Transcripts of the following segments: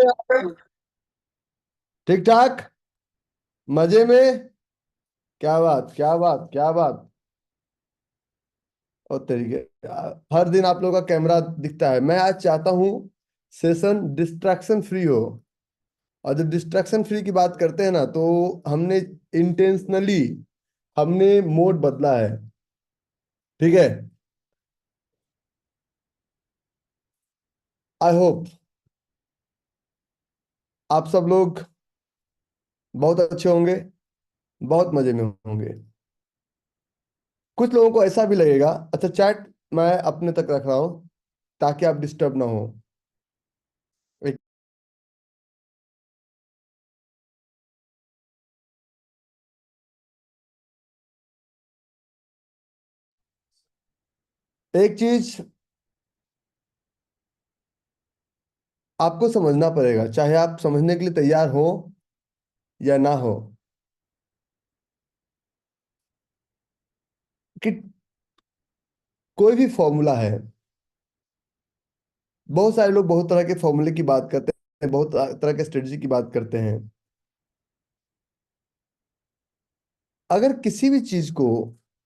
हैं? ठीक ठाक। मजे में। क्या बात, क्या बात, क्या बात। और तरीके हर दिन आप लोगों का कैमरा दिखता है। मैं आज चाहता हूं सेशन डिस्ट्रैक्शन फ्री हो। और जब डिस्ट्रैक्शन फ्री की बात करते हैं ना, तो हमने इंटेंशनली हमने मोड बदला है। ठीक है। आई होप आप सब लोग बहुत अच्छे होंगे, बहुत मजे में होंगे। कुछ लोगों को ऐसा भी लगेगा, अच्छा चैट मैं अपने तक रख रहा हूँ ताकि आप डिस्टर्ब ना हो। एक, एक चीज आपको समझना पड़ेगा, चाहे आप समझने के लिए तैयार हो या ना हो, कि कोई भी फॉर्मूला है। बहुत सारे लोग बहुत तरह के फॉर्मूले की बात करते हैं, बहुत तरह के स्ट्रेटजी की बात करते हैं। अगर किसी भी चीज को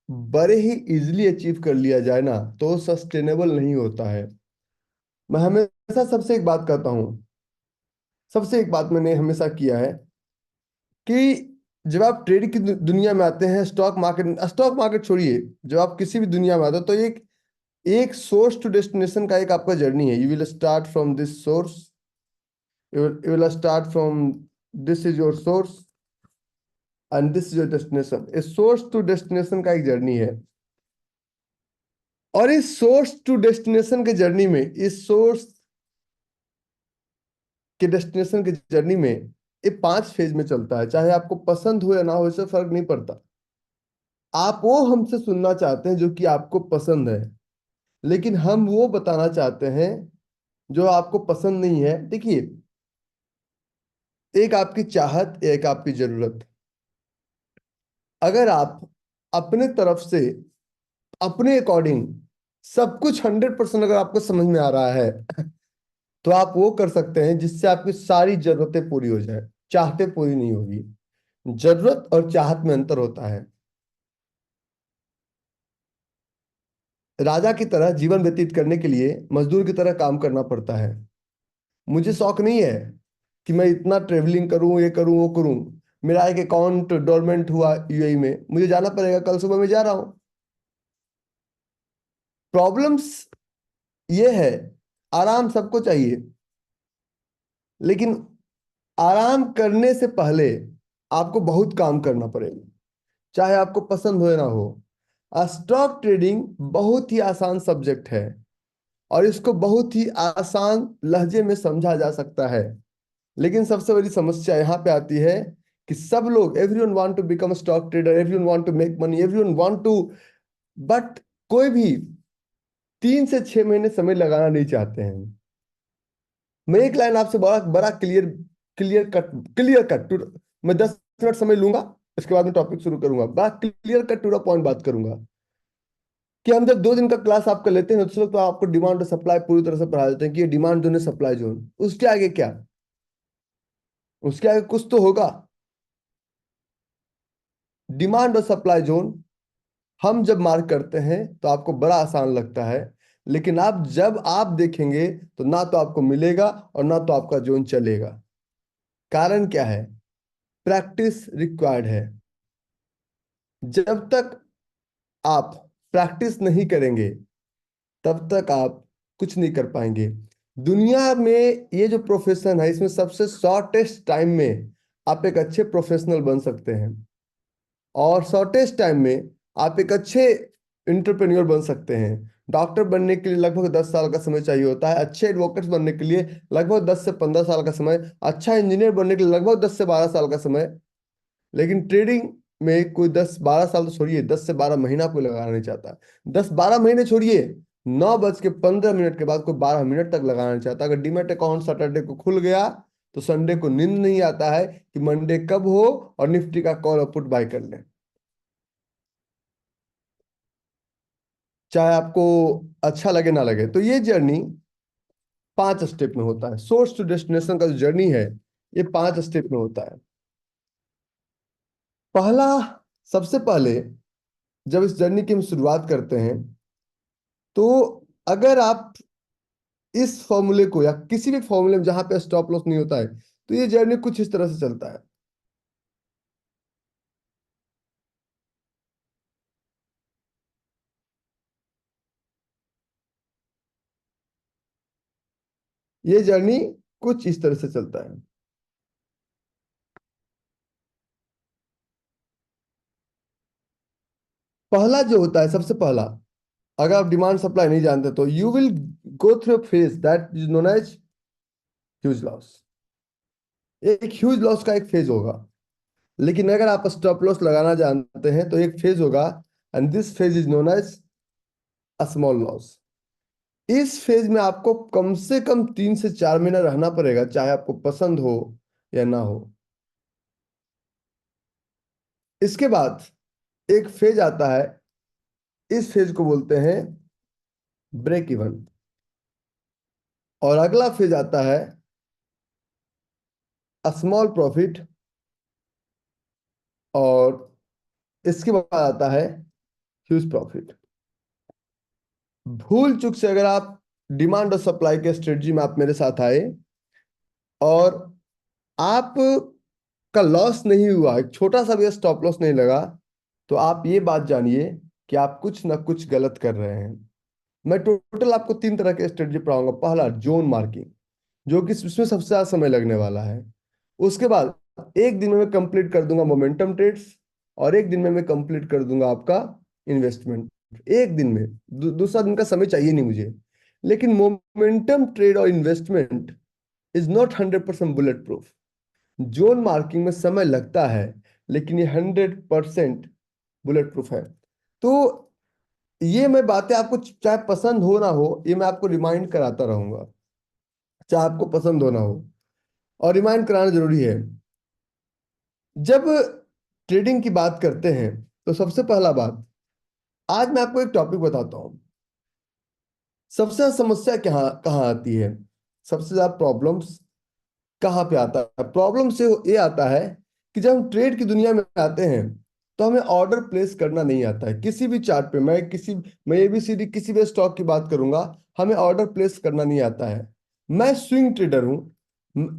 बड़े ही इजीली अचीव कर लिया जाए ना, तो सस्टेनेबल नहीं होता है। मैं हमेशा सबसे एक बात कहता हूँ, सबसे एक बात मैंने हमेशा किया है कि जब आप ट्रेड की दुनिया में आते हैं, स्टॉक मार्केट छोड़िए, जब आप किसी भी दुनिया में आते हो, तो एक एक सोर्स टू डेस्टिनेशन का एक आपका जर्नी है। You will start from this source, you will start from this is your source and this is your destination। इस सोर्स टू डेस्टिनेशन का एक जर्नी है। और इस सोर्स टू डेस्टिनेशन के जर्नी में, इस सोर्स के डेस्टिनेशन के जर्नी में ये 5 फेज में चलता है। चाहे आपको पसंद हो या ना हो, इससे फर्क नहीं पड़ता। आप वो हमसे सुनना चाहते हैं जो कि आपको पसंद है, लेकिन हम वो बताना चाहते हैं जो आपको पसंद नहीं है। देखिए, एक आपकी चाहत, एक आपकी जरूरत। अगर आप अपने तरफ से, अपने अकॉर्डिंग सब कुछ 100% अगर आपको समझ में आ रहा है, तो आप वो कर सकते हैं जिससे आपकी सारी जरूरतें पूरी हो जाए। चाहते पूरी नहीं होगी। जरूरत और चाहत में अंतर होता है। राजा की तरह जीवन व्यतीत करने के लिए मजदूर की तरह काम करना पड़ता है। मुझे शौक नहीं है कि मैं इतना ट्रेवलिंग करूं, ये करूं, वो करूं। मेरा एक अकाउंट डोरमेंट हुआ यूएई में, मुझे जाना पड़ेगा, कल सुबह मैं जा रहा हूं। प्रॉब्लम्स ये है, आराम सबको चाहिए, लेकिन आराम करने से पहले आपको बहुत काम करना पड़ेगा, चाहे आपको पसंद हो या ना हो। स्टॉक ट्रेडिंग बहुत ही आसान सब्जेक्ट है, और इसको बहुत ही आसान लहजे में समझा जा सकता है। लेकिन सबसे बड़ी समस्या यहाँ पे आती है कि सब लोग, everyone want to become stock trader, everyone want to make money, everyone want to, but कोई भी 3 से 6 महीने समय लगाना नहीं चाहते हैं। मैं एक लाइन आपसे बड़ा बड़ा क्लियर क्लियर कट टू, मैं 10 मिनट समय लूंगा, इसके बाद में टॉपिक शुरू करूंगा। बड़ा clear cut to the point बात करूंगा कि हम जब 2 दिन का क्लास आपका लेते हैं, उस वक्त तो आपको डिमांड और सप्लाई पूरी तरह से पढ़ा देते हैं कि ये डिमांड जोन है, सप्लाई जोन, उसके आगे क्या, उसके आगे कुछ तो होगा। डिमांड और सप्लाई जोन हम जब मार्क करते हैं तो आपको बड़ा आसान लगता है, लेकिन आप जब आप देखेंगे तो ना तो आपको मिलेगा और ना तो आपका जोन चलेगा। कारण क्या है? प्रैक्टिस रिक्वायर्ड है। जब तक आप प्रैक्टिस नहीं करेंगे, तब तक आप कुछ नहीं कर पाएंगे। दुनिया में ये जो प्रोफेशन है, इसमें सबसे शॉर्टेस्ट टाइम में आप एक अच्छे प्रोफेशनल बन सकते हैं, और शॉर्टेस्ट टाइम में आप एक अच्छे इंटरप्रेन्योर बन सकते हैं। डॉक्टर बनने के लिए लगभग 10 साल का समय चाहिए होता है, अच्छे एडवोकेट्स बनने के लिए लगभग 10 से 15 साल का समय, अच्छा इंजीनियर बनने के लिए लगभग 10 से 12 साल का समय। लेकिन ट्रेडिंग में कोई 10 12 साल तो छोड़िए, 10 से 12 महीना कोई लगाना नहीं चाहता। 10 12 महीने छोड़िए, 9:15 के बाद कोई 12 मिनट तक लगाना नहीं चाहता। अगर डीमैट अकाउंट सैटरडे को खुल गया, तो संडे को नींद नहीं आता है कि मंडे कब हो और निफ्टी का कॉल और पुट बाय कर ले। चाहे आपको अच्छा लगे ना लगे, तो ये जर्नी 5 स्टेप में होता है। सोर्स टू डेस्टिनेशन का जो जर्नी है, ये 5 स्टेप में होता है। पहला, सबसे पहले जब इस जर्नी की हम शुरुआत करते हैं, तो अगर आप इस फॉर्मूले को या किसी भी फॉर्मूले में जहां पे स्टॉप लॉस नहीं होता है, तो ये जर्नी कुछ इस तरह से चलता है। ये जर्नी कुछ इस तरह से चलता है। पहला जो होता है, सबसे पहला, अगर आप डिमांड सप्लाई नहीं जानते तो you will go through phase that is known as huge loss. एक ह्यूज लॉस का एक फेज होगा। लेकिन अगर आप स्टॉप लॉस लगाना जानते हैं तो एक फेज होगा, and this phase is known as a small loss. इस फेज में आपको कम से कम 3 से 4 महीना रहना पड़ेगा, चाहे आपको पसंद हो या ना हो। इसके बाद एक फेज आता है, इस फेज को बोलते हैं ब्रेक इवन। और अगला फेज आता है स्मॉल प्रॉफिट। और इसके बाद आता है ह्यूज प्रॉफिट। भूल चूक से अगर आप डिमांड और सप्लाई के स्ट्रेटजी में आप मेरे साथ आए और आप का लॉस नहीं हुआ, एक छोटा सा भी स्टॉप लॉस नहीं लगा, तो आप ये बात जानिए कि आप कुछ ना कुछ गलत कर रहे हैं। मैं टोटल आपको 3 तरह के स्ट्रेटजी पढ़ाऊंगा। पहला, जोन मार्किंग, जो कि इसमें सबसे ज्यादा समय लगने वाला है। उसके बाद एक दिन में मैं कंप्लीट कर दूंगा मोमेंटम ट्रेड्स, और एक दिन में मैं कंप्लीट कर दूंगा आपका इन्वेस्टमेंट। एक दिन में, दूसरा दिन का समय चाहिए नहीं मुझे। लेकिन मोमेंटम ट्रेड और investment is not 100% bullet proof. Zone marking में समय लगता है, लेकिन ये 100% बुलेट प्रूफ है। तो ये मैं बातें आपको चाहे पसंद हो ना हो, ये मैं आपको रिमाइंड कराता रहूंगा, चाहे आपको पसंद हो ना हो। और रिमाइंड कराना जरूरी है। जब ट्रेडिंग की बात करते हैं, तो सबसे पहला बात, आज मैं आपको एक टॉपिक बताता हूं। सबसे ज्यादा समस्या कहाँ कहाँ आती है, सबसे ज्यादा प्रॉब्लम्स कहाँ पे आता है? प्रॉब्लम से ये आता है कि जब हम ट्रेड की दुनिया में आते हैं, तो हमें ऑर्डर प्लेस करना नहीं आता है। किसी भी चार्ट पे मैं एबीसीडी किसी भी स्टॉक की बात करूंगा, हमें ऑर्डर प्लेस करना नहीं आता है। मैं स्विंग ट्रेडर हूं।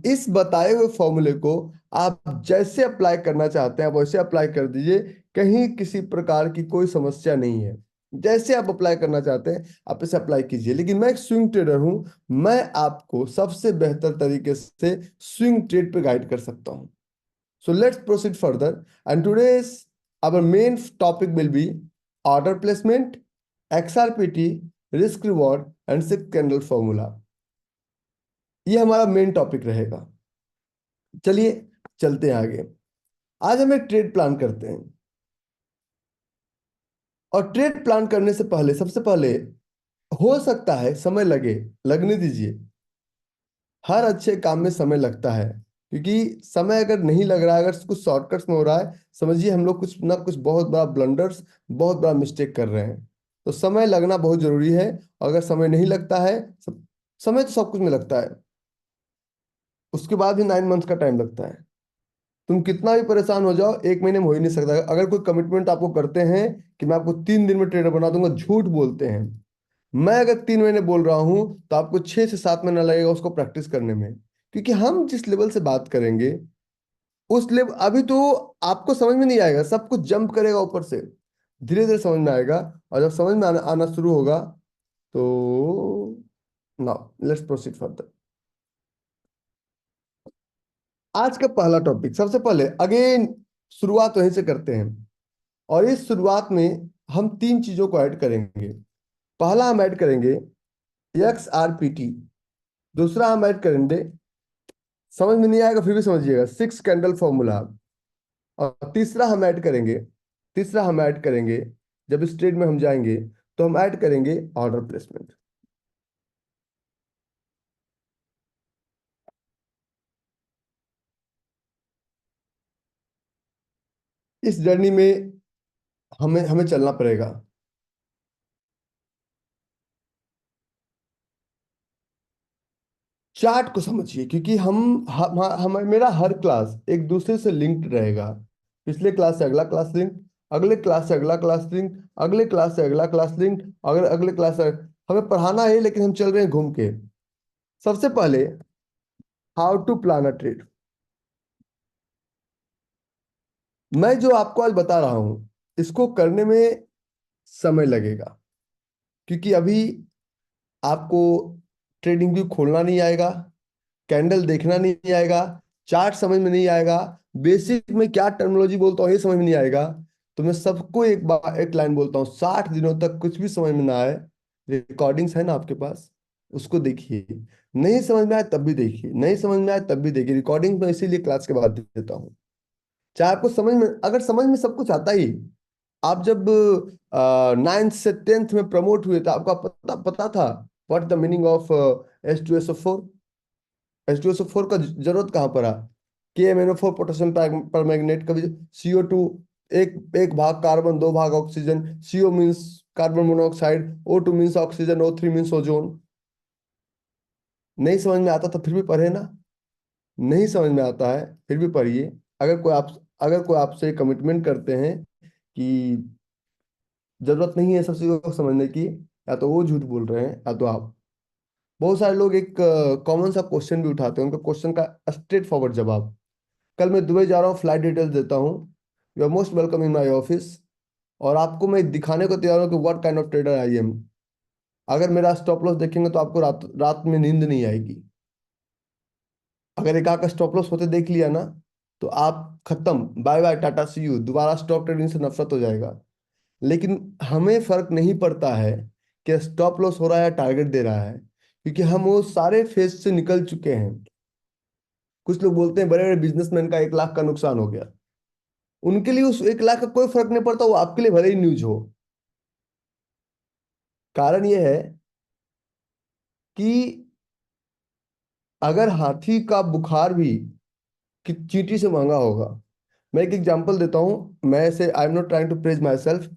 इस बताए हुए फॉर्मूले को आप जैसे अप्लाई करना चाहते हैं आप वैसे अप्लाई कर दीजिए। कहीं किसी प्रकार की कोई समस्या नहीं है। जैसे आप अप्लाई करना चाहते हैं आप इसे अप्लाई कीजिए। लेकिन मैं एक स्विंग ट्रेडर हूं, मैं आपको सबसे बेहतर तरीके से स्विंग ट्रेड पे गाइड कर सकता हूं। So let's proceed further, and today's our main topic will be order placement, एक्सआरपीटी, risk reward and six candle formula. ये हमारा मेन टॉपिक रहेगा। चलिए चलते हैं आगे। आज हम एक ट्रेड प्लान करते हैं। और ट्रेड प्लान करने से पहले, सबसे पहले, हो सकता है समय लगे, लगने दीजिए। हर अच्छे काम में समय लगता है, क्योंकि समय अगर नहीं लग रहा है, अगर कुछ शॉर्टकट्स में हो रहा है, समझिए हम लोग कुछ ना कुछ बहुत बड़ा ब्लंडर्स, बहुत बड़ा मिस्टेक कर रहे हैं। तो समय लगना बहुत जरूरी है। और अगर समय नहीं लगता है, समय तो सब कुछ में लगता है, उसके बाद भी 9 मंथ का टाइम लगता है। तुम कितना भी परेशान हो जाओ, एक महीने में हो ही नहीं सकता। अगर कोई कमिटमेंट आपको करते हैं कि मैं आपको 3 दिन में ट्रेडर बना दूंगा, झूठ बोलते हैं। मैं अगर 3 महीने बोल रहा हूं, तो आपको 6 से 7 महीना लगेगा उसको प्रैक्टिस करने में। क्योंकि हम जिस लेवल से बात करेंगे, उस लेवल अभी तो आपको समझ में नहीं आएगा, सब कुछ जंप करेगा ऊपर से। धीरे धीरे समझ में आएगा। और जब समझ में आना शुरू होगा, तो नाउ लेट्स प्रोसीड फर्दर। आज का पहला टॉपिक, सबसे पहले अगेन शुरुआत वहीं से करते हैं। और इस शुरुआत में हम 3 चीजों को ऐड करेंगे। पहला हम ऐड करेंगे XRPT। दूसरा हम ऐड करेंगे, समझ में नहीं आएगा फिर भी समझिएगा, सिक्स कैंडल फॉर्मूला। और तीसरा हम ऐड करेंगे, जब इस ट्रेड में हम जाएंगे, तो हम ऐड करेंगे ऑर्डर प्लेसमेंट। इस जर्नी में हमें हमें चलना पड़ेगा। चार्ट को समझिए, क्योंकि मेरा हर क्लास एक दूसरे से लिंक्ड रहेगा। पिछले क्लास से अगला क्लास लिंक, अगले क्लास से अगला क्लास लिंक, अगले क्लास से अगला क्लास लिंक, अगर अगले क्लास से हमें पढ़ाना है, लेकिन हम चल रहे हैं घूम के। सबसे पहले, how to plan a trade. मैं जो आपको आज बता रहा हूं, इसको करने में समय लगेगा, क्योंकि अभी आपको ट्रेडिंग व्यू खोलना नहीं आएगा, कैंडल देखना नहीं आएगा, चार्ट समझ में नहीं आएगा, बेसिक में क्या टर्मिनोलॉजी बोलता हूँ ये समझ में नहीं आएगा। तो मैं सबको एक बार एक लाइन बोलता हूँ, 60 दिनों तक कुछ भी समझ में ना आए, रिकॉर्डिंग्स है ना आपके पास, उसको देखिए। नहीं समझ में आए तब भी देखिए, नहीं समझ में आए तब भी देखिए। रिकॉर्डिंग में इसीलिए क्लास के बाद देता हूँ। चाहे आपको समझ में, अगर समझ में सब कुछ आता ही, आप जब 9th से 10th में प्रमोट हुए तो आपका पता पता था what the meaning of H2SO4। H2SO4 का जरूरत कहाँ पड़ा? KMnO4 पोटेशियम पर मैग्नेट, कभी CO2, एक एक भाग कार्बन, दो भाग oxygen, CO means carbon monoxide, O2 means oxygen, O3 means ozone. नहीं समझ में आता तो फिर भी पढ़े ना। नहीं समझ में आता है फिर भी पढ़िए। अगर कोई आपसे कमिटमेंट करते हैं कि जरूरत नहीं है सब चीजों को समझने की, या तो वो झूठ बोल रहे हैं या तो आप। बहुत सारे लोग एक कॉमन सा क्वेश्चन भी उठाते हैं, उनका क्वेश्चन का स्ट्रेट फॉरवर्ड जवाब, कल मैं दुबई जा रहा हूँ, फ्लाइट डिटेल्स देता हूँ, you are most welcome in my office, और आपको मैं दिखाने को तैयार हूँ कि what kind of trader I am. अगर मेरा स्टॉप लॉस देखेंगे तो आपको रात रात में नींद नहीं आएगी। अगर एक आका स्टॉप लॉस होते देख लिया ना, तो आप खत्म, bye bye tata see you, दोबारा स्टॉक ट्रेडिंग से नफरत हो जाएगा। लेकिन हमें फर्क नहीं पड़ता है कि स्टॉप लॉस हो रहा है या टारगेट दे रहा है, क्योंकि हम वो सारे फेज से निकल चुके हैं। कुछ लोग बोलते हैं बड़े बड़े बिजनेसमैन का 1 लाख का नुकसान हो गया, उनके लिए उस 1 लाख का कोई फर्क नहीं पड़ता, वो आपके लिए भले ही न्यूज हो। कारण ये है कि अगर हाथी का बुखार भी कि चींटी से महंगा होगा। मैं एक एग्जांपल देता हूं, मैं से I am not trying to praise my self.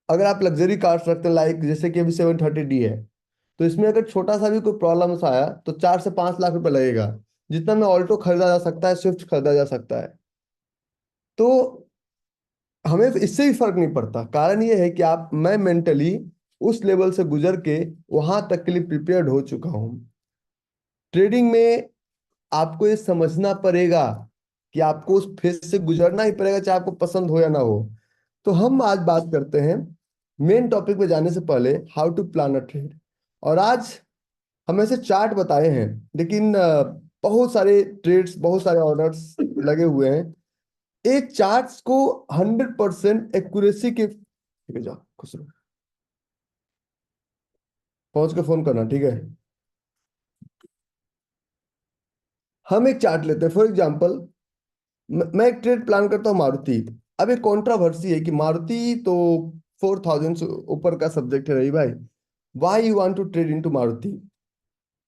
अगर आप लग्जरी कार्स रखते हैं, लाइक जैसे कि अभी 730D है, तो इसमें अगर छोटा सा भी कोई प्रॉब्लम आया तो 4 से 5 लाख रुपए लगेगा। जितना में ऑल्टो खरीदा जा सकता है, स्विफ्ट खरीदा जा सकता है। तो हमें इससे भी फर्क नहीं पड़ता। कारण ये है कि आप, मैं मेंटली उस लेवल से गुजर के वहां तक के लिए प्रिपेयर्ड हो चुका हूं। ट्रेडिंग में आपको ये समझना पड़ेगा कि आपको उस फेज से गुजरना ही पड़ेगा, चाहे आपको पसंद हो या ना हो। तो हम आज बात करते हैं मेन टॉपिक पे जाने से पहले, how to plan a trade. और आज हम ऐसे चार्ट बताए हैं, लेकिन बहुत सारे ट्रेड्स, बहुत सारे ऑर्डर्स लगे हुए हैं। एक चार्ट्स को 100% एक्यूरेसी के, ठीक है, जा खुश रहो, पहुंच के फोन करना, ठीक है। हम एक चार्ट लेते हैं, फॉर एग्जांपल मैं एक ट्रेड प्लान करता हूँ मारुति। अब एक कंट्रोवर्सी है कि मारुति तो 4000 से ऊपर का सब्जेक्ट है रही भाई, why you want to trade into Maruti.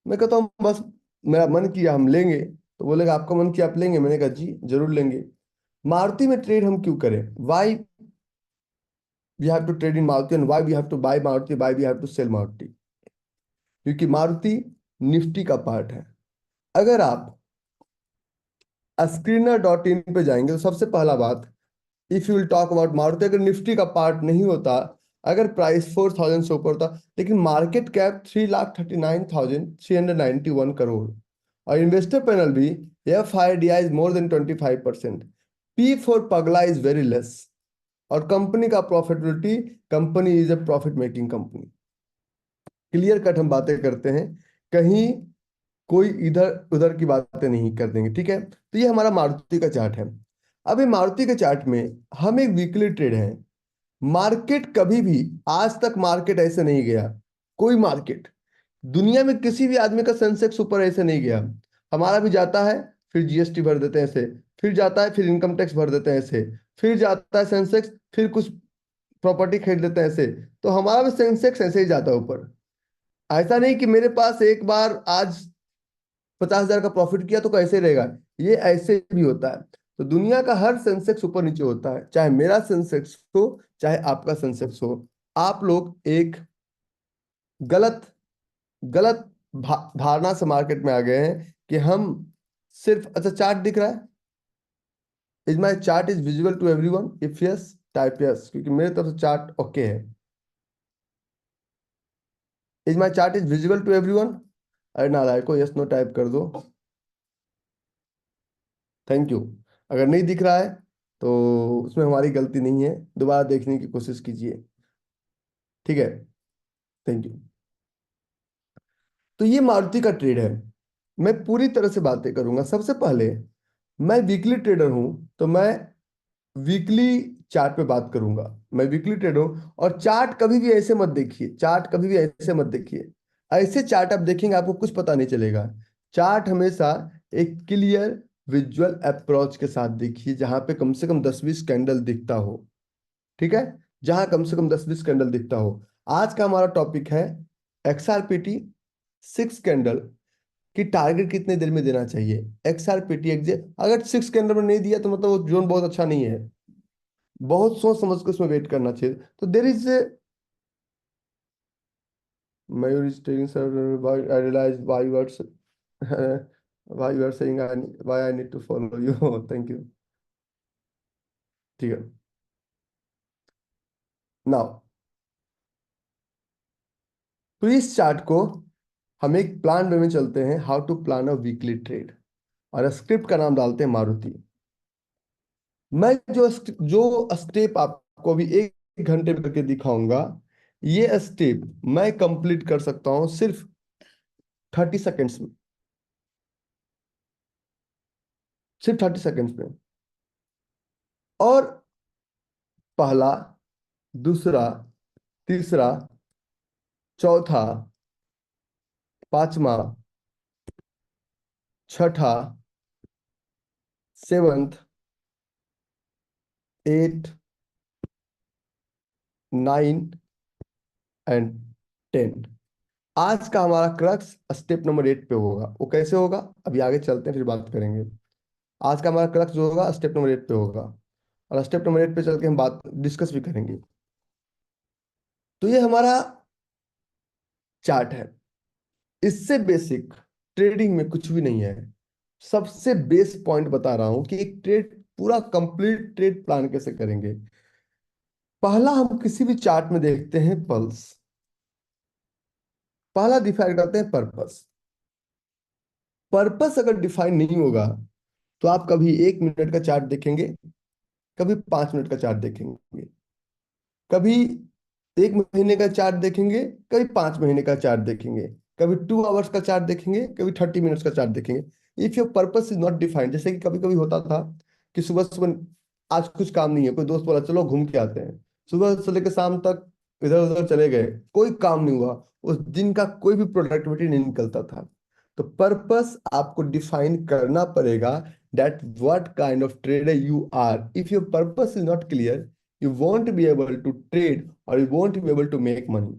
मैं कहता हूँ बस मेरा मन किया हम लेंगे, तो बोलेगा आपका मन किया आप लेंगे, मैंने कहा जी जरूर लेंगे। मारुति में ट्रेड हम क्यों करें, why we have to trade in Maruti, and why we have to buy Maruti, why we have to sell Maruti. क्योंकि मारुति निफ्टी का पार्ट है। अगर आप screener.in पे जाएंगे तो सबसे पहला बात, if you will talk about Maruti, अगर निफ्टी का पार्ट नहीं होता, अगर प्राइस 4000 से ऊपर होता, लेकिन मार्केट कैप 3,39,391 करोड़, और इन्वेस्टर पैनल भी FIDI is more than 25%, P for पगला इज वेरी लेस, और कंपनी का profitability, company is a profit making company. Clear cut हम बातें करते हैं, कहीं कोई इधर उधर की बातें नहीं कर देंगे, ठीक है। तो ये हमारा मारुति का चार्ट है। अब ये मारुति के चार्ट में हम एक वीकली ट्रेड है। मार्केट कभी भी, आज तक मार्केट ऐसे नहीं गया, कोई मार्केट दुनिया में किसी भी आदमी का सेंसेक्स ऊपर ऐसे नहीं गया। हमारा भी जाता है, फिर GST भर देते हैं ऐसे, फिर जाता है, फिर इनकम टैक्स भर देते हैं ऐसे, फिर जाता है सेंसेक्स, फिर कुछ प्रॉपर्टी खरीद लेते हैं ऐसे। तो हमारा भी सेंसेक्स ऐसे ही जाता है ऊपर। ऐसा नहीं कि मेरे पास एक बार आज 50,000 का प्रॉफिट किया तो कैसे रहेगा, ये ऐसे भी होता है। तो दुनिया का हर सेंसेक्स ऊपर नीचे होता है, चाहे मेरा सेंसेक्स हो, चाहे आपका सेंसेक्स हो। आप लोग एक गलत गलत धारणा से मार्केट में आ गए हैं कि हम सिर्फ, अच्छा चार्ट दिख रहा है? Is my chart is visible to everyone? If yes type yes, क्योंकि मेरे तरफ से चार्ट ओके है। Is my chart is visible to everyone? अरे नारायण को यस नो टाइप कर दो। Thank you. अगर नहीं दिख रहा है तो उसमें हमारी गलती नहीं है, दोबारा देखने की कोशिश कीजिए। ठीक है, थैंक यू। तो ये मारुति का ट्रेड है। मैं पूरी तरह से बातें करूंगा। सबसे पहले, मैं वीकली ट्रेडर हूं, तो मैं वीकली चार्ट पे बात करूंगा। मैं वीकली ट्रेडर हूं, और चार्ट कभी भी ऐसे मत देखिए, चार्ट कभी भी ऐसे मत देखिए। ऐसे चार्ट आप देखेंगे आपको कुछ पता नहीं चलेगा। चार्ट हमेशा एक क्लियर विजुअल अप्रोच के साथ देखिए, जहां पे कम से कम 10-20 कैंडल दिखता हो। ठीक है, जहां कम से कम 10-20 कैंडल दिखता हो। आज का हमारा टॉपिक है XRPT 6 कैंडल की टारगेट कितने देर में देना चाहिए। XRPT एग्जैक्ट अगर 6 कैंडल में नहीं दिया तो मतलब वो जोन बहुत अच्छा नहीं है। बहुत सोच समझ के उसमें वेट करना चाहिए। तो there is a Mayur is taking sir, I realise why words why you are saying why I need to follow you. Thank you. ठीक है, नाउ तो इस चार्ट को हम एक प्लान वे में चलते हैं, how to plan a weekly trade, और स्क्रिप्ट का नाम डालते हैं मारुति। मैं जो स्टेप आपको अभी 1 घंटे में करके दिखाऊंगा, ये स्टेप मैं कंप्लीट कर सकता हूं सिर्फ 30 सेकेंड्स में, सिर्फ 30 सेकेंड्स में। और पहला, दूसरा, तीसरा, चौथा, पांचवा, छठा, सेवंथ, एट, नाइन एंड 10। आज का हमारा क्रक्स स्टेप नंबर 8 पे होगा। वो कैसे होगा अभी आगे चलते हैं फिर बात करेंगे। आज का हमारा क्रक्स जो होगा स्टेप नंबर 8 पे होगा, और स्टेप नंबर 8 पे चल के हम बात डिस्कस भी करेंगे। तो ये हमारा चार्ट है। इससे बेसिक ट्रेडिंग में कुछ भी नहीं है। सबसे बेस पॉइंट बता रहा हूं कि एक ट्रेड, पूरा कंप्लीट ट्रेड प्लान कैसे करेंगे। पहला, हम किसी भी चार्ट में देखते हैं पल्स। पहला डिफाइन करते हैं पर्पस। पर्पस अगर डिफाइन नहीं होगा तो आप कभी 1 मिनट का चार्ट देखेंगे, कभी 5 मिनट का चार्ट देखेंगे, कभी 1 महीने का चार्ट देखेंगे, कभी 5 महीने का चार्ट देखेंगे, कभी 2 आवर्स का चार्ट देखेंगे, कभी 30 मिनट्स का चार्ट देखेंगे। If your purpose is not defined, जैसे कि कभी कभी होता था कि सुबह सुबह आज कुछ काम नहीं है, कोई दोस्त बोला चलो घूम के आते हैं, सुबह से लेकर शाम तक इधर उधर चले गए, कोई काम नहीं हुआ, उस दिन का कोई भी प्रोडक्टिविटी नहीं निकलता था। तो पर्पस आपको डिफाइन करना पड़ेगा, that what kind of trader you are. If your purpose is not clear, you won't be able to trade or you won't be able to make money.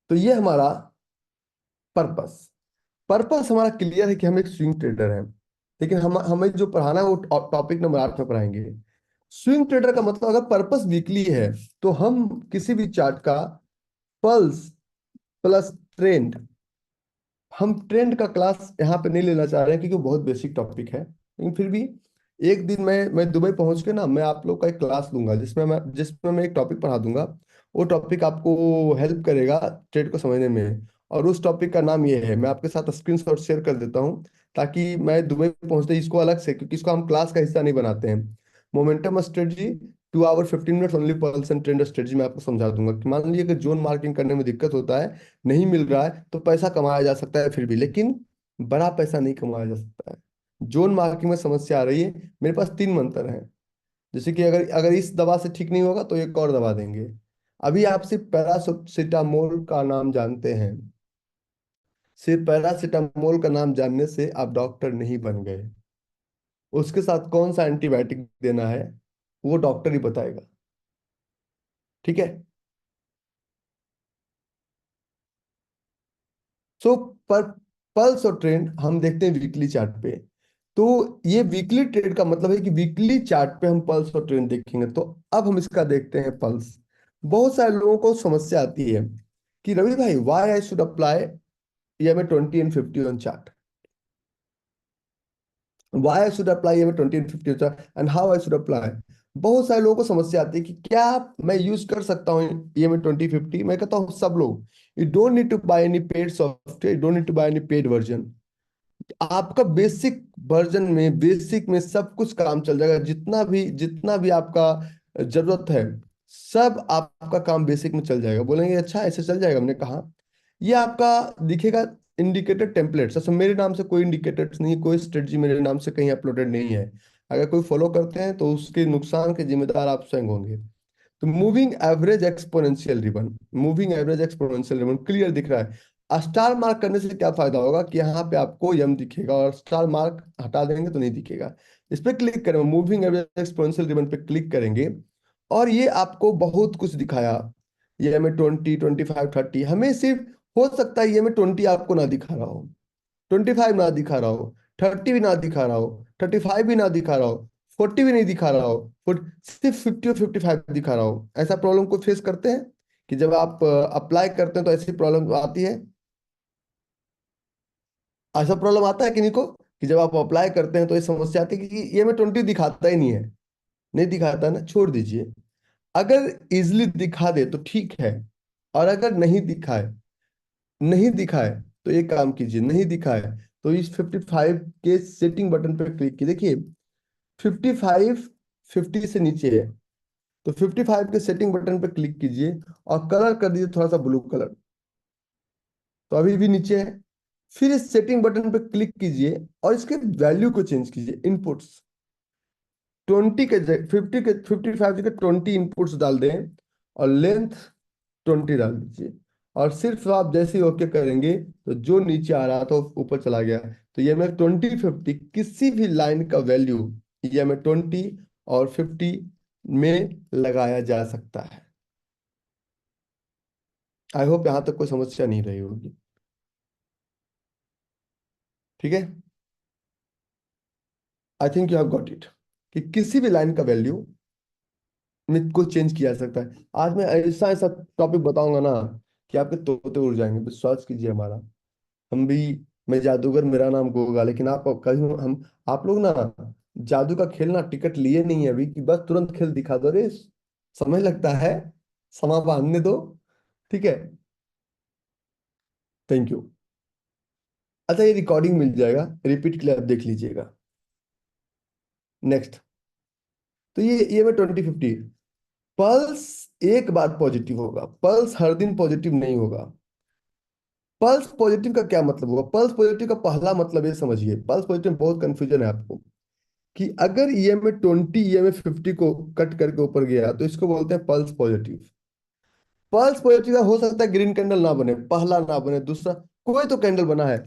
तो ये हमारा पर्पस, पर्पस हमारा clear है कि हम एक स्विंग ट्रेडर हैं। लेकिन हम हमें जो पढ़ाना है वो टॉपिक नंबर 8 में पढ़ाएंगे। स्विंग ट्रेडर का मतलब, अगर पर्पस वीकली है तो हम किसी भी चार्ट का पल्स प्लस ट्रेंड, हम ट्रेंड का क्लास यहाँ पे नहीं लेना चाह रहे हैं क्योंकि वो बहुत बेसिक टॉपिक है। लेकिन फिर भी एक दिन मैं दुबई पहुंच के ना, मैं आप लोग का एक क्लास लूंगा जिसमें मैं एक टॉपिक पढ़ा दूंगा। वो टॉपिक आपको हेल्प करेगा ट्रेड को समझने में। और उस टॉपिक का नाम ये है, मैं आपके साथ स्क्रीनशॉट शेयर कर देता हूँ ताकि मैं दुबई पहुंचते ही इसको अलग से, क्योंकि इसको हम क्लास का हिस्सा नहीं बनाते हैं। Momentum strategy 2 hour 15 minutes only pulse and trend strategy मैं आपको समझा दूंगा कि मान लीजिए कि जोन मार्किंग करने में दिक्कत होता है, नहीं मिल रहा है, तो पैसा कमाया जा सकता है फिर भी, लेकिन बड़ा पैसा नहीं कमाया जा सकता है। जोन मार्किंग में समस्या आ रही है। मेरे पास 3 मंत्र हैं, जैसे कि अगर अगर इस दवा से ठीक नहीं होगा तो एक और दवा देंगे। अभी आप सिर्फ पैरासीटामोल का नाम जानते हैं, सिर्फ पैरासीटामोल का नाम जानने से आप डॉक्टर नहीं बन गए। उसके साथ कौन सा एंटीबायोटिक देना है वो डॉक्टर ही बताएगा। ठीक है। सो पर पल्स और ट्रेंड हम देखते हैं वीकली चार्ट पे। तो ये वीकली ट्रेंड का मतलब है कि वीकली चार्ट पे हम पल्स और ट्रेंड देखेंगे। तो अब हम इसका देखते हैं पल्स। बहुत सारे लोगों को समस्या आती है कि रवि भाई, why I should apply EMI 20 and 50 on chart, why I should apply EMI 20 and 50 on chart and how I should apply. बहुत सारे लोगों को समस्या आती है कि क्या मैं यूज कर सकता हूँ ईएमआई 2050। मैं कहता हूँ सब लोग, you don't need to buy any paid software, you don't need to buy any paid version. आपका बेसिक वर्जन में, बेसिक में सब कुछ काम चल जाएगा, जितना भी आपका जरूरत है, सब आपका काम बेसिक में चल जाएगा। बोलेंगे अच्छा ऐसे चल जाएगा, हमने कहा ये आपका दिखेगा इंडिकेटर टेम्पलेट्स। अच्छा, मेरे नाम से कोई इंडिकेटर्स नहीं, कोई स्ट्रेटजी मेरे नाम से कहीं अपलोडेड नहीं है। अगर कोई फॉलो करते हैं तो उसके नुकसान के जिम्मेदार आप स्वयं होंगे। तो moving average exponential ribbon, moving average exponential ribbon clear दिख रहा है। स्टार मार्क करने से क्या फायदा होगा कि यहाँ पे आपको यम दिखेगा, और स्टार मार्क हटा देंगे तो नहीं दिखेगा। इस पे क्लिक करेंगे, मूविंग एवरेज एक्सपोनेंशियल रिबन पे क्लिक करेंगे, और ये आपको बहुत कुछ दिखाया। ये हमें 20, 25, 30, हमें सिर्फ हो सकता है ये हमें 20 आपको ना दिखा रहा हो, 25 ना दिखा रहा हो, 30 भी ना दिखा रहा हो, 35 भी ना दिखा रहा हो, 40 भी नहीं दिखा रहा हो, सिर्फ 50 और 55 दिखा रहा हो। ऐसा प्रॉब्लम को फेस करते हैं कि जब आप अप्लाई करते हैं तो ऐसी प्रॉब्लम आती है। ऐसा प्रॉब्लम आता है किन्हीं को कि जब आप अप्लाई करते हैं तो ये समस्या आती है कि ये हमें 20 दिखाता ही नहीं है। नहीं दिखाता ना, छोड़ दीजिए। अगर इजिली दिखा दे तो ठीक है, और अगर नहीं दिखाए, नहीं दिखाए तो एक काम कीजिए, नहीं दिखाए तो इस 55 के सेटिंग बटन पर क्लिक कीजिए। देखिए 55 50 से नीचे है, तो 55 के सेटिंग बटन पर क्लिक कीजिए और कलर कर दीजिए थोड़ा सा ब्लू कलर, तो अभी भी नीचे है। फिर इस सेटिंग बटन पर क्लिक कीजिए और इसके वैल्यू को चेंज कीजिए, इनपुट्स 20 के 50 के 55 के 20 इनपुट्स डाल दें, और लेंथ 20 डाल दीजिए। और सिर्फ आप जैसे ही ओके करेंगे तो जो नीचे आ रहा था वो ऊपर चला गया। तो ये में 20 50 किसी भी लाइन का वैल्यू ये में 20 और 50 में लगाया जा सकता है। आई होप यहाँ तक कोई समस्या नहीं रही होगी। ठीक है, I think you have got it, कि किसी भी लाइन का वैल्यू में को चेंज किया जा सकता है। आज मैं ऐसा ऐसा टॉपिक बताऊंगा ना कि आपके तोते उड़ जाएंगे, विश्वास कीजिए हमारा। हम भी, मैं जादूगर, मेरा नाम गोगा, लेकिन आप कभी हम आप लोग ना जादू का खेलना टिकट लिए नहीं है अभी कि बस तुरंत खेल दिखा दो। रे समय लगता है, समा बांधने दो। ठीक है, थैंक यू। अच्छा, ये रिकॉर्डिंग मिल जाएगा, रिपीट के लिए आप देख लीजिएगा। नेक्स्ट, तो ये मैं 20 50 पल्स एक बार पॉजिटिव होगा, पल्स हर दिन पॉजिटिव नहीं होगा। पल्स पॉजिटिव का क्या मतलब होगा? पल्स पॉजिटिव का पहला मतलब ये समझिए, पल्स पॉजिटिव में बहुत कंफ्यूजन है आपको, कि अगर ईएमए 20 ईएमए 50 को कट करके ऊपर गया तो इसको बोलते हैं पल्स पॉजिटिव। पल्स पॉजिटिव का हो सकता है ग्रीन कैंडल ना बने, पहला ना बने, दूसरा कोई तो कैंडल बना है।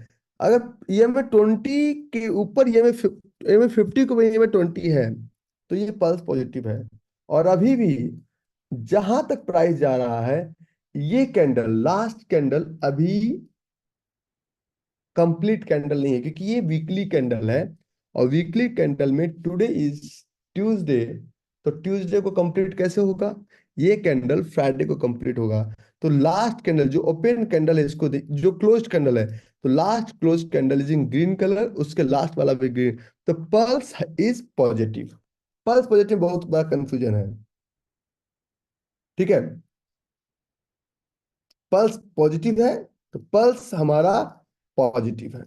अगर ईएमए 20 के ऊपर ईएमए 50 को ईएमए 20 है तो ये पल्स पॉजिटिव है। और अभी भी जहां तक प्राइस जा रहा है, ये कैंडल, लास्ट कैंडल अभी कंप्लीट कैंडल नहीं है, क्योंकि ये वीकली कैंडल है। और वीकली कैंडल में टुडे इज ट्यूसडे, तो ट्यूसडे को कंप्लीट कैसे होगा? ये कैंडल फ्राइडे को कंप्लीट होगा। तो लास्ट कैंडल जो ओपन कैंडल है, इसको जो क्लोज्ड कैंडल है, तो last close candle is in green colour, उसके लास्ट वाला भी ग्रीन। तो pulse is positive. Pulse positive बहुत बड़ा कंफ्यूजन है। ठीक है, पल्स पॉजिटिव है, तो पल्स हमारा पॉजिटिव है।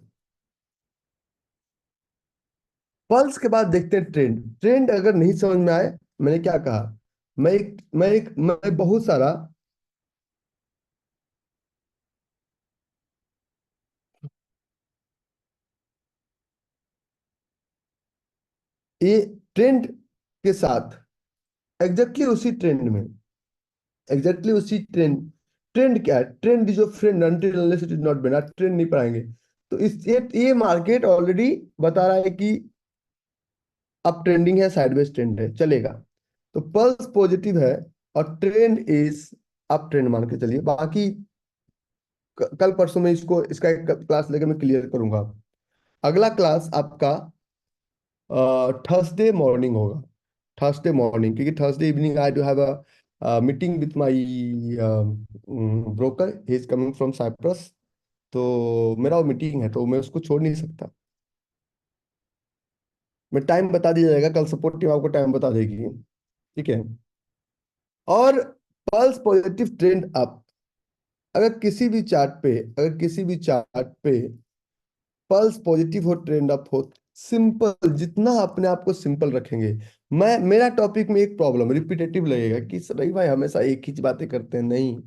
पल्स के बाद देखते हैं ट्रेंड। ट्रेंड अगर नहीं समझ में आए, मैंने क्या कहा, मैं बहुत सारा, ये ट्रेंड के साथ एग्जैक्टली उसी ट्रेंड में, एग्जैक्टली उसी ट्रेंड, ट्रेंड क्या है? Trend is your friend until unless it is not बिना ट्रेंड नहीं पढ़ाएंगे। तो ये मार्केट ऑलरेडी बता रहा है कि अब ट्रेंडिंग है, साइडवेज ट्रेंड है, चलेगा। तो पल्स पॉजिटिव है और ट्रेंड इज अप ट्रेंड मान के चलिए। बाकी कल परसों में इसको, इसका एक क्लास लेकर मैं क्लियर करूंगा। अगला क्लास आपका थर्सडे मॉर्निंग होगा, थर्सडे मॉर्निंग, क्योंकि Thursday evening I do have a meeting with my broker, he is coming from Cyprus. तो मेरा वो मीटिंग है तो मैं उसको छोड़ नहीं सकता। मैं टाइम बता दिया जाएगा, कल सपोर्ट टीम आपको टाइम बता देगी। ठीक है। और पल्स पॉजिटिव ट्रेंड अप, अगर किसी भी चार्ट पे पल्स पॉजिटिव हो, ट्रेंड अप हो, सिंपल, जितना अपने आप को सिंपल रखेंगे। मैं, मेरा टॉपिक में एक प्रॉब्लम रिपीटेटिव लगेगा कि रही भाई हमेशा एक ही बातें करते हैं, नहीं।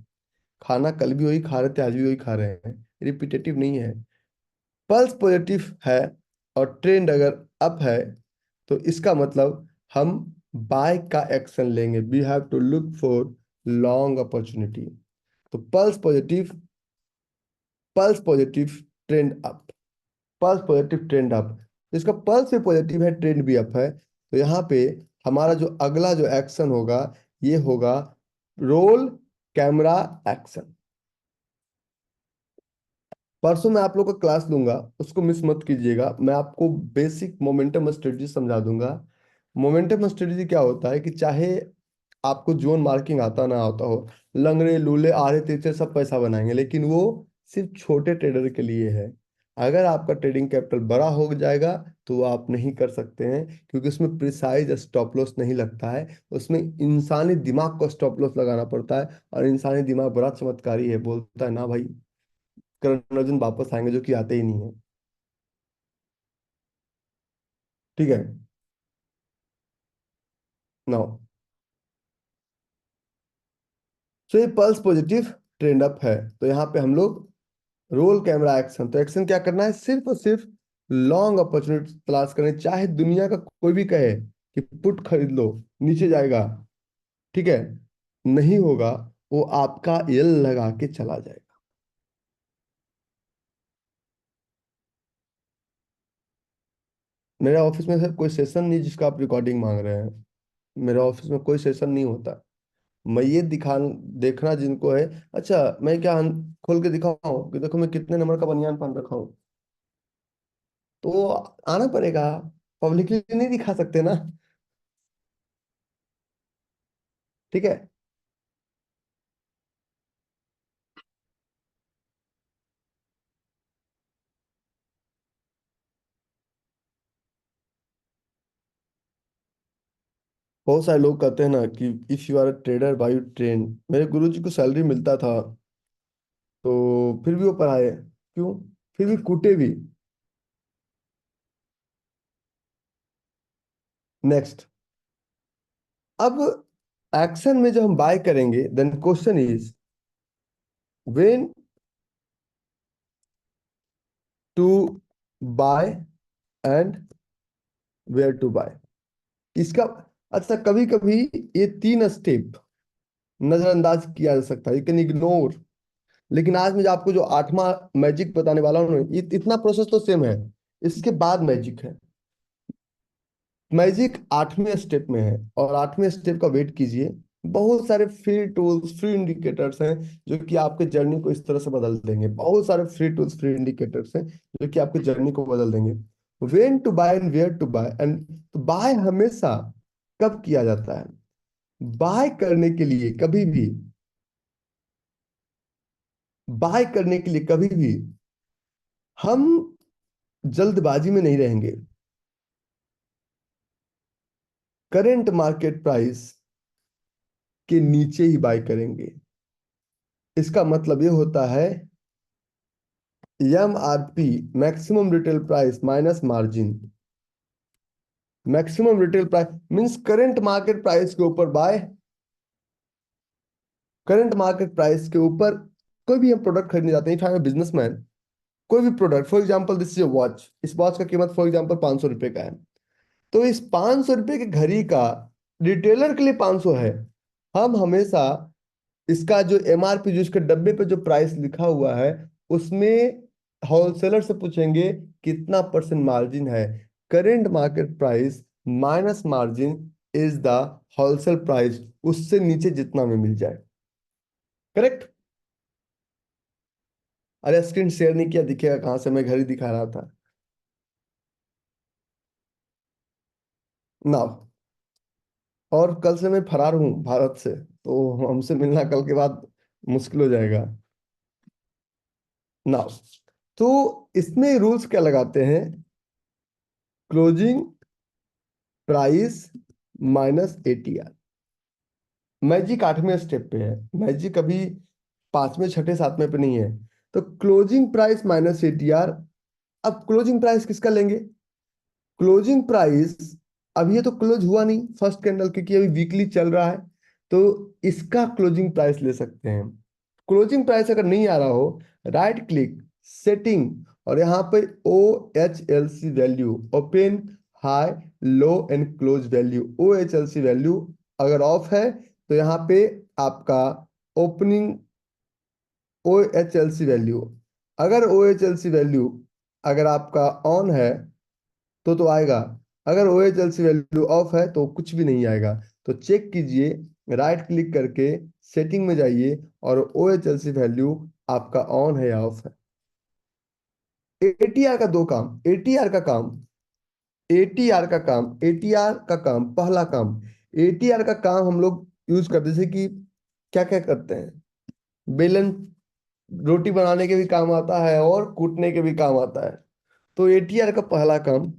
खाना कल भी वही खा रहे थे, आज भी वही खा रहे हैं, रिपीटेटिव नहीं है। पल्स पॉजिटिव है और ट्रेंड अगर अप है, तो इसका मतलब हम बाय का एक्शन लेंगे। We have to look for long opportunity. तो pulse positive trend up, pulse positive trend up. इसका पल्स भी पॉजिटिव है, ट्रेंड भी अप है, तो यहाँ पे हमारा जो अगला जो एक्शन होगा, ये होगा रोल कैमरा एक्शन। परसों मैं आप लोग का क्लास लूंगा, उसको मिस मत कीजिएगा। मैं आपको बेसिक मोमेंटम स्ट्रेटजी समझा दूंगा। मोमेंटम स्ट्रेटजी क्या होता है कि चाहे आपको जोन मार्किंग आता ना आता हो, लंगड़े लूले आधे तिरछे सब पैसा बनाएंगे, लेकिन वो सिर्फ छोटे ट्रेडर के लिए है। अगर आपका ट्रेडिंग कैपिटल बड़ा हो जाएगा तो वो आप नहीं कर सकते हैं, क्योंकि उसमें प्रिसाइज स्टॉप लॉस नहीं लगता है। उसमें इंसानी दिमाग को स्टॉप लॉस लगाना पड़ता है, और इंसानी दिमाग बड़ा चमत्कारी है, बोलता है ना भाई करण अर्जुन वापस आएंगे, जो कि आते ही नहीं है। ठीक है। नाउ, सो ये पल्स पॉजिटिव ट्रेंड अप है, तो यहाँ पे हम लोग रोल कैमरा एक्शन, तो एक्शन क्या करना है, सिर्फ और सिर्फ लॉन्ग अपॉर्चुनिटी तलाश करें, चाहे दुनिया का कोई भी कहे कि पुट खरीद लो, नीचे जाएगा, ठीक है, नहीं होगा, वो आपका एल लगा के चला जाएगा। मेरे ऑफिस में सर कोई सेशन नहीं जिसका आप रिकॉर्डिंग मांग रहे हैं। मेरे ऑफिस में कोई सेशन नहीं होता। मैं ये दिखा, देखना जिनको है, अच्छा मैं क्या खोल के दिखाऊं कि देखो मैं कितने नंबर का बनियान पहन रखा हूँ, तो वो आना पड़ेगा, पब्लिकली नहीं दिखा सकते ना। ठीक है। बहुत सारे लोग कहते हैं ना कि if you are a trader by you train. मेरे गुरुजी को सैलरी मिलता था, तो फिर भी वो पढ़ाए क्यों, फिर भी कूटे भी। नेक्स्ट, अब एक्शन में जब हम बाय करेंगे, then question is when to buy and where to buy. इसका, अच्छा कभी कभी ये तीन स्टेप नजरअंदाज किया जा सकता है, यू कैन इग्नोर। लेकिन आज मैं आपको जो आठवां मैजिक बताने वाला हूँ, इतना प्रोसेस तो सेम है, इसके बाद मैजिक है। मैजिक आठवें स्टेप में है, और आठवें स्टेप का वेट कीजिए। बहुत सारे फ्री टूल्स, फ्री इंडिकेटर्स हैं जो कि आपके जर्नी को इस तरह से बदल देंगे। बहुत सारे फ्री टूल्स, फ्री इंडिकेटर्स हैं जो कि आपकी जर्नी को बदल देंगे। When to buy and where to buy. And buy हमेशा कब किया जाता है, बाय करने के लिए कभी भी, बाय करने के लिए कभी भी हम जल्दबाजी में नहीं रहेंगे। करेंट मार्केट प्राइस के नीचे ही बाय करेंगे। इसका मतलब ये होता है M R P, maximum retail price minus margin. Maximum retail price means current market price के ऊपर बाय, करंट मार्केट प्राइस के ऊपर कोई भी हम प्रोडक्ट खरीदने जाते हैं, चाहे बिजनेसमैन, कोई भी product, for example this is a watch, इस वॉच का कीमत फॉर एग्जांपल 500 रुपए का है। तो इस 500 रुपए की घड़ी का रिटेलर के लिए 500 है। हम हमेशा इसका जो एमआरपी, जो इसके डब्बे पे जो प्राइस लिखा हुआ है, उसमें होलसेलर से पूछेंगे कितना परसेंट मार्जिन है। Current market price minus margin is the wholesale price, उससे नीचे जितना में मिल जाए। करेक्ट। अरे स्क्रीन शेयर नहीं किया, दिखेगा कहाँ से, मैं घर ही दिखा रहा था। ना, और कल से मैं फरार हूँ भारत से। तो हमसे मिलना कल के बाद मुश्किल हो जाएगा ना। तो इसमें रूल्स क्या लगाते हैं? Closing price minus ATR. Magic 8वें स्टेप पे है, मैजिक अभी 5वें 6ठे 7वें पे नहीं है। तो क्लोजिंग प्राइस माइनस एटीआर। अब क्लोजिंग प्राइस किसका लेंगे? क्लोजिंग प्राइस, अभी ये तो क्लोज हुआ नहीं फर्स्ट कैंडल, क्योंकि अभी वीकली चल रहा है। तो इसका क्लोजिंग प्राइस ले सकते हैं। क्लोजिंग प्राइस अगर नहीं आ रहा हो, राइट क्लिक, सेटिंग, और यहाँ पे O H L C value, open, high, low and close value. O H L C value अगर ऑफ है तो यहाँ पे आपका opening O H L C value, अगर O H L C value अगर आपका ऑन है तो आएगा। अगर O H L C value off है तो कुछ भी नहीं आएगा। तो चेक कीजिए, राइट क्लिक करके सेटिंग में जाइए और O H L C value आपका ऑन है या ऑफ है। एटीआर का दो काम, एटीआर का काम, पहला काम, एटीआर का काम हम लोग यूज करते हैं, जैसे कि क्या क्या करते हैं, बेलन रोटी बनाने के भी काम आता है और कूटने के भी काम आता है। तो एटीआर का पहला काम,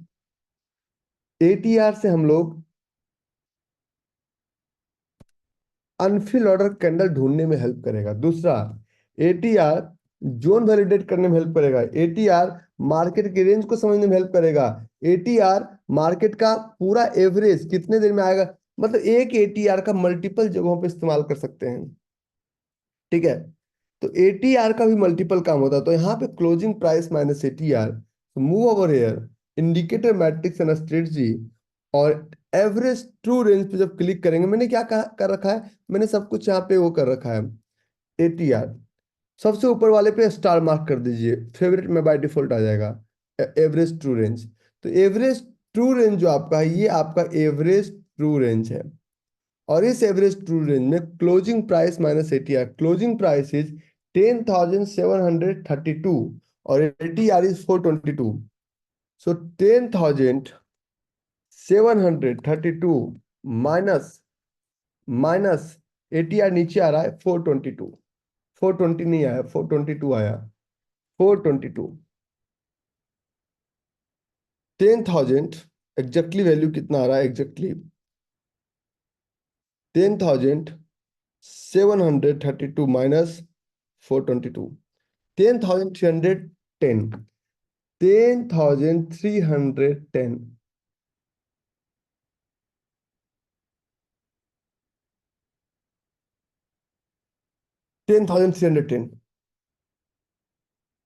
एटीआर से हम लोग अनफिल ऑर्डर कैंडल ढूंढने में हेल्प करेगा। दूसरा, एटीआर जोन वैलिडेट करने में हेल्प करेगा। एटीआर मार्केट की रेंज को समझने में हेल्प करेगा। एटीआर मार्केट का पूरा एवरेज कितने देर में आएगा, मतलब एक एटीआर का मल्टीपल जगहों पे इस्तेमाल कर सकते हैं। ठीक है, तो एटीआर का भी मल्टीपल काम होता है। तो यहाँ पे closing price minus ATR, move over here, indicator matrix and strategy, और एवरेज ट्रू रेंज पे जब क्लिक करेंगे, मैंने क्या कर रखा है, मैंने सब कुछ यहाँ पे वो कर रखा है। एटीआर सबसे ऊपर वाले पे स्टार मार्क कर दीजिए, फेवरेट में बाय डिफॉल्ट आ जाएगा। एवरेज ट्रू रेंज, तो एवरेज ट्रू रेंज जो आपका है, ये आपका एवरेज ट्रू रेंज है। और इस एवरेज ट्रू रेंज में closing price minus ATR, closing price is 10,732 और ATR is 422। So 10,732 minus minus ATR नीचे आ रहा है 422, 420 नहीं आया, 422 आया, 422। 10,000 एग्जैक्टली वैल्यू कितना आ रहा है, एग्जैक्टली 10,732 माइनस 422, 10,310, 10,310, 10,310।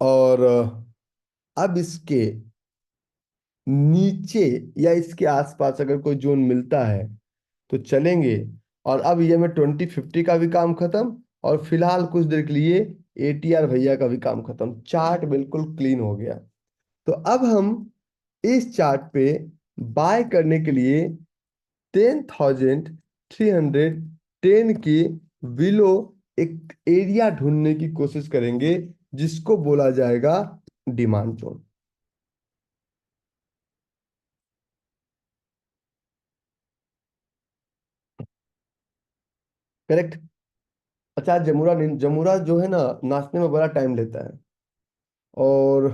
और अब इसके नीचे या इसके आसपास अगर कोई जोन मिलता है तो चलेंगे। और अब ये में 2050 का भी काम खत्म, और फिलहाल कुछ देर के लिए एटीआर भैया का भी काम खत्म, चार्ट बिल्कुल क्लीन हो गया। तो अब हम इस चार्ट पे बाय करने के लिए 10,310 की बिलो एक एरिया ढूंढने की कोशिश करेंगे, जिसको बोला जाएगा डिमांड जोन। करेक्ट। अच्छा, जमुरा नहीं, जमुरा जो है ना, नाचने में बड़ा टाइम लेता है। और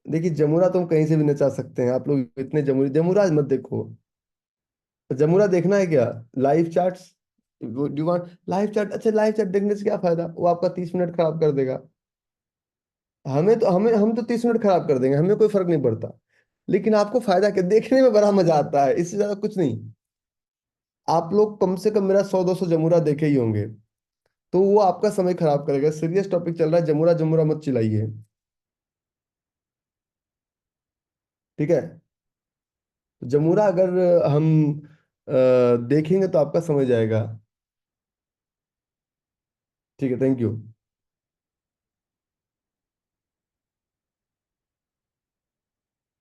देखिए, जमुरा तुम कहीं से भी नचा सकते हैं, आप लोग इतने जमुरी जमुरा मत देखो। जमुरा देखना है क्या? Live charts, do want live chart? अच्छा, लाइव चार्ट देखने से क्या फायदा, वो आपका 30 मिनट खराब कर देगा। हम तो 30 मिनट खराब कर देंगे, हमें कोई फर्क नहीं पड़ता। लेकिन आपको फायदा क्या, देखने में बड़ा मजा आता है, इससे ज्यादा कुछ नहीं। आप लोग कम से कम मेरा 100-200 जमुरा देखे ही होंगे। तो वो आपका समय खराब करेगा। सीरियस टॉपिक चल रहा है, जमुरा जमुरा मत चिल्लाइए। ठीक है, जमुरा अगर हम देखेंगे तो आपका समझ आएगा। ठीक है, थैंक यू।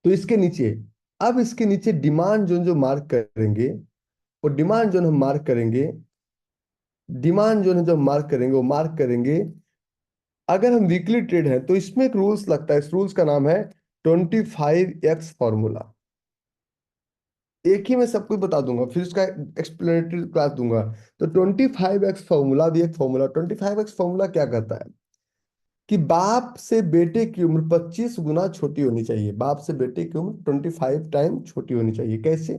तो इसके नीचे, अब इसके नीचे डिमांड जोन जो मार्क करेंगे, वो डिमांड जोन हम मार्क करेंगे, डिमांड जोन जो मार्क करेंगे वो मार्क करेंगे। अगर हम वीकली ट्रेड हैं तो इसमें एक रूल्स लगता है, इस रूल्स का नाम है 25x फॉर्मूला। एक ही में सब कुछ बता दूंगा, फिर उसका एक्सप्लेनेटरी क्लास दूंगा। तो 25x फॉर्मूला भी एक फॉर्मूला। 25x फॉर्मूला क्या कहता है कि बाप से बेटे की उम्र 25 गुना छोटी होनी चाहिए। बाप से बेटे की उम्र 25 टाइम छोटी होनी चाहिए। कैसे?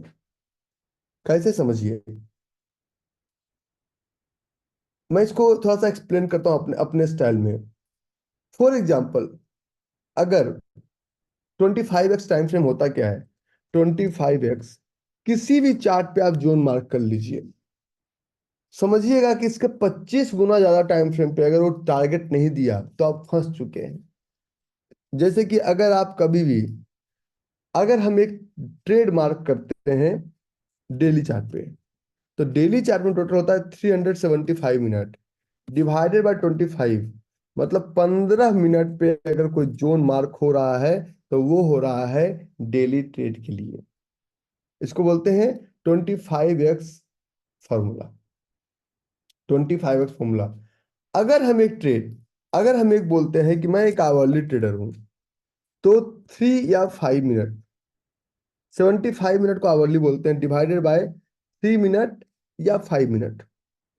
कैसे समझिए। मैं इसको थोड़ा सा एक्सप्लेन करता हूँ अपने अपने स्टाइल में। फॉर एग्जाम्पल, अगर 25x टाइम फ्रेम होता क्या है, 25x किसी भी चार्ट पे आप जोन मार्क कर लीजिए। समझिएगा कि इसके 25 गुना ज्यादा टाइम फ्रेम पे अगर वो टारगेट नहीं दिया तो आप फंस चुके हैं। जैसे कि अगर आप कभी भी, अगर हम एक ट्रेड मार्क करते हैं डेली चार्ट पे, तो डेली चार्ट में टोटल होता है 375 मिनट डिवाइडेड बाय 25। मतलब 15 मिनट पे अगर कोई जोन मार्क हो रहा है तो वो हो रहा है डेली ट्रेड के लिए। इसको बोलते हैं 25x फॉर्मूला। 25x formula. अगर हम एक ट्रेड, अगर हम एक बोलते हैं कि मैं एक आवरली ट्रेडर हूं, तो 3 या 5 मिनट, 75 मिनट को आवरली बोलते हैं, डिवाइडेड बाय 3 मिनट या 5 मिनट,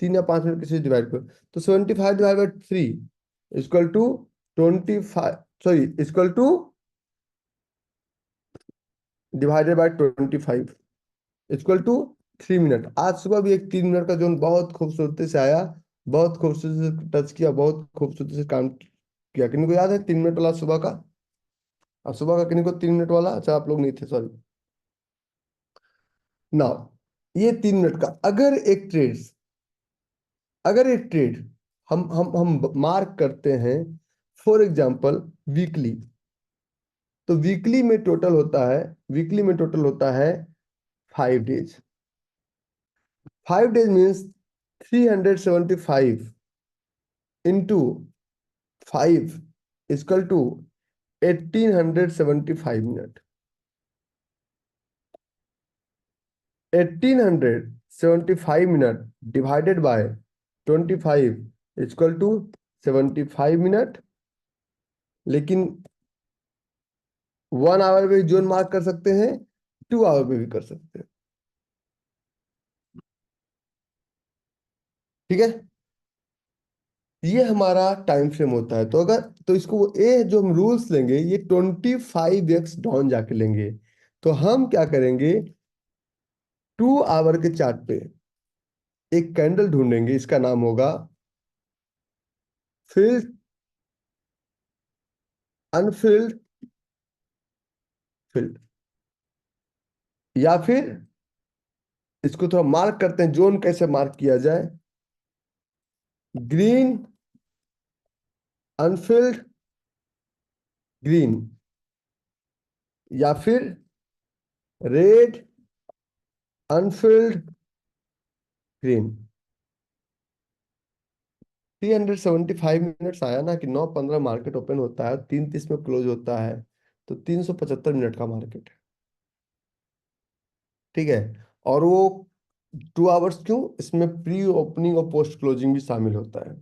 3 या 5 मिनट किसी डिवाइड करो, तो 75 divide by 3 equal to 25, sorry equal to divided by 25 equal to 3 minute. आज सुबह भी एक 3 मिनट का जोन बहुत खूबसूरती से आया, बहुत खूबसूरती से टच किया, बहुत खूबसूरती से काम किया। किन्हीं को याद है 3 मिनट वाला सुबह का? अब सुबह का किन्हीं को 3 मिनट वाला, अच्छा आप लोग नहीं थे, सॉरी। नाउ ये 3 मिनट का अगर एक ट्रेड, अगर एक ट्रेड हम मार्क करते हैं, फॉर एग्जांपल वीकली, तो वीकली में टोटल होता है, वीकली में टोटल होता है 5 days. 5 days means 375 into 5 equal to 1875 minute. 1875 minute divided by 25 equal to 75 minute. लेकिन 1 आवर में जोन मार्क कर सकते हैं, 2 आवर में भी कर सकते हैं। ठीक है, ये हमारा टाइम फ्रेम होता है। तो अगर, तो इसको ये जो हम रूल्स लेंगे ये 25x डाउन जाके लेंगे। तो हम क्या करेंगे, 2 आवर के चार्ट पे एक कैंडल ढूंढेंगे, इसका नाम होगा फिल्ड, अनफिल्ड फिल्ड, या फिर इसको थोड़ा मार्क करते हैं, जोन कैसे मार्क किया जाए, ग्रीन, अनफिल्ड, ग्रीन, या फिर रेड, अनफिल्ड, ग्रीन। 375 मिनट्स आया ना कि 9:15 मार्केट ओपन होता है, 3:30 में क्लोज होता है, तो 375 मिनट का मार्केट है। ठीक है, और वो 2 आवर्स क्यों, इसमें प्री ओपनिंग और पोस्ट क्लोजिंग भी शामिल होता है।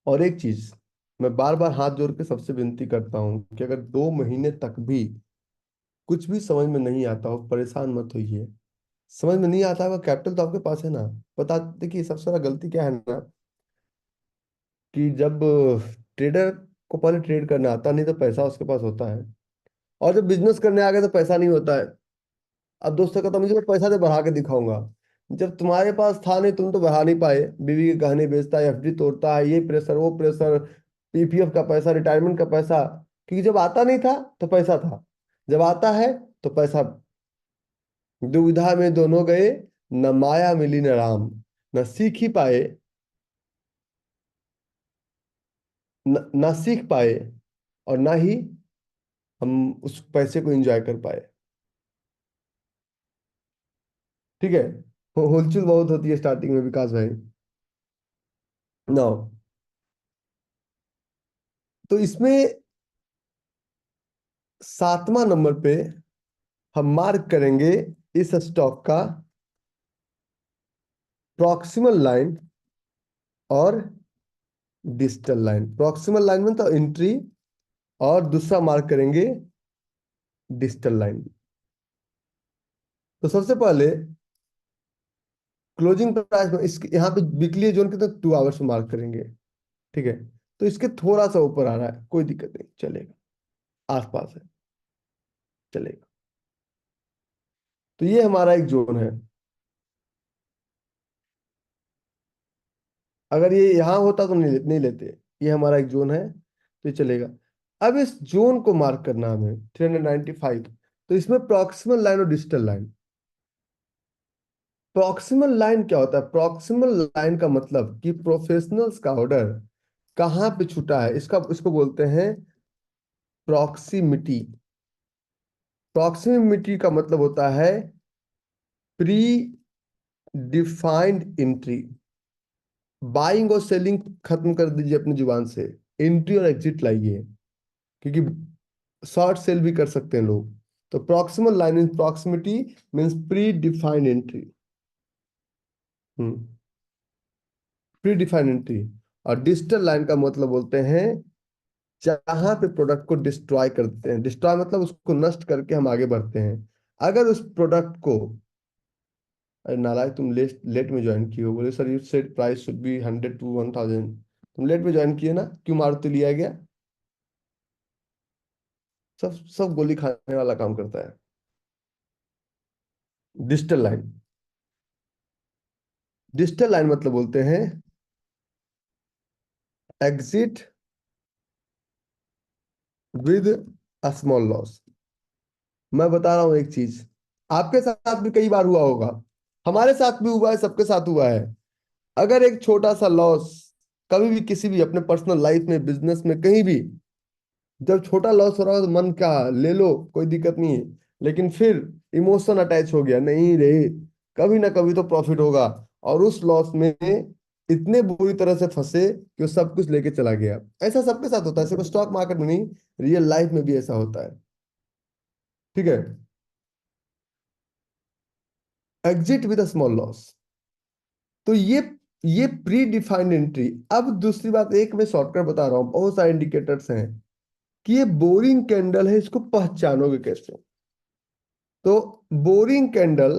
और एक चीज मैं बार बार हाथ जोड़ के सबसे विनती करता हूं कि अगर 2 महीने तक भी कुछ भी समझ में नहीं आता हो, परेशान मत होइए। समझ में नहीं आता होगा, कैपिटल तो आपके पास है ना। बता, देखिए सबसे बड़ा गलती क्या है ना, कि जब ट्रेडर को पहले ट्रेड करना आता नहीं तो पैसा उसके पास होता है, और जब बिजनेस करने आ गए तो पैसा नहीं होता है। अब दोस्तों कहता मुझे तो पैसा दे बढ़ा के दिखाऊंगा। जब तुम्हारे पास था नहीं, तुम तो बढ़ा नहीं पाए, बीवी के गहने बेचता है, एफडी तोड़ता है, ये प्रेशर वो प्रेशर, पीपीएफ का पैसा, रिटायरमेंट का पैसा। क्योंकि जब आता नहीं था तो पैसा था, जब आता है तो पैसा। दुविधा में दोनों गए, न माया मिली न राम, न सीख ही पाए, न सीख पाए, और ना ही हम उस पैसे को एंजॉय कर पाए। ठीक है, होलचुल बहुत होती है स्टार्टिंग में विकास भाई। नो, तो इसमें 7वां नंबर पे हम मार्क करेंगे इस स्टॉक का प्रॉक्सिमल लाइन और डिजिटल लाइन। प्रॉक्सिमल लाइन में तो एंट्री, और दूसरा मार्क करेंगे डिजिटल लाइन। तो सबसे पहले क्लोजिंग प्राइस में इसके यहाँ पे वीकली जोन के तो 2 आवर्स में मार्क करेंगे। ठीक है, तो इसके थोड़ा सा ऊपर आ रहा है, कोई दिक्कत नहीं, चलेगा, आसपास है, चलेगा। तो ये हमारा एक जोन है। अगर ये यहाँ होता तो नहीं लेते। ये हमारा एक जोन है, तो ये चलेगा। अब इस जोन को मार्क करना हमें 395। तो इसमें प्रॉक्सिमल लाइन और डिजिटल लाइन। प्रॉक्सिमल लाइन क्या होता है? प्रॉक्सिमल लाइन का मतलब कि प्रोफेशनल्स का ऑर्डर कहाँ पे छूटा है, इसको बोलते हैं प्रॉक्सिमिटी। प्रॉक्सिमिटी का मतलब होता है प्री डिफाइंड एंट्री। बाइंग और सेलिंग खत्म कर दीजिए अपनी जुबान से, एंट्री और एग्जिट लाइए, क्योंकि शॉर्ट सेल भी कर सकते हैं लोग। तो proximal line in proximity means pre defined entry. Hmm, pre defined entry. और डिजिटल लाइन का मतलब बोलते हैं जहां पे प्रोडक्ट को डिस्ट्रॉय कर देते हैं। डिस्ट्रॉय मतलब उसको नष्ट करके हम आगे बढ़ते हैं। अगर उस प्रोडक्ट को, अरे नालायक, तुम लेट लेट में ज्वाइन किए हो, बोले sir you said price should be 100 to 1000। तुम लेट में ज्वाइन किए ना, क्यों मारुति लिया गया? सब सब गोली खाने वाला काम करता है। डिजिटल लाइन, डिजिटल लाइन मतलब बोलते हैं exit with a small loss. मैं बता रहा हूं एक चीज, आपके साथ भी कई बार हुआ होगा, हमारे साथ भी हुआ है, सबके साथ हुआ है। अगर एक छोटा सा लॉस कभी भी किसी भी अपने पर्सनल लाइफ में, बिजनेस में, कहीं भी, जब छोटा लॉस हो रहा हो तो मन क्या, ले लो कोई दिक्कत नहीं है। लेकिन फिर इमोशन अटैच हो गया, नहीं रे, कभी ना कभी तो प्रॉफिट होगा। और उस लॉस में इतने बुरी तरह से फंसे कि वो सब कुछ लेके चला गया। ऐसा सबके साथ होता है, सिर्फ स्टॉक मार्केट में नहीं, रियल लाइफ में भी ऐसा होता है। ठीक है, exit with a small loss. तो ये प्री डिफाइंड एंट्री। अब दूसरी बात, एक मैं शॉर्टकट बता रहा हूँ, बहुत सारे इंडिकेटर्स हैं कि ये बोरिंग कैंडल है, इसको पहचानोगे कैसे? तो बोरिंग कैंडल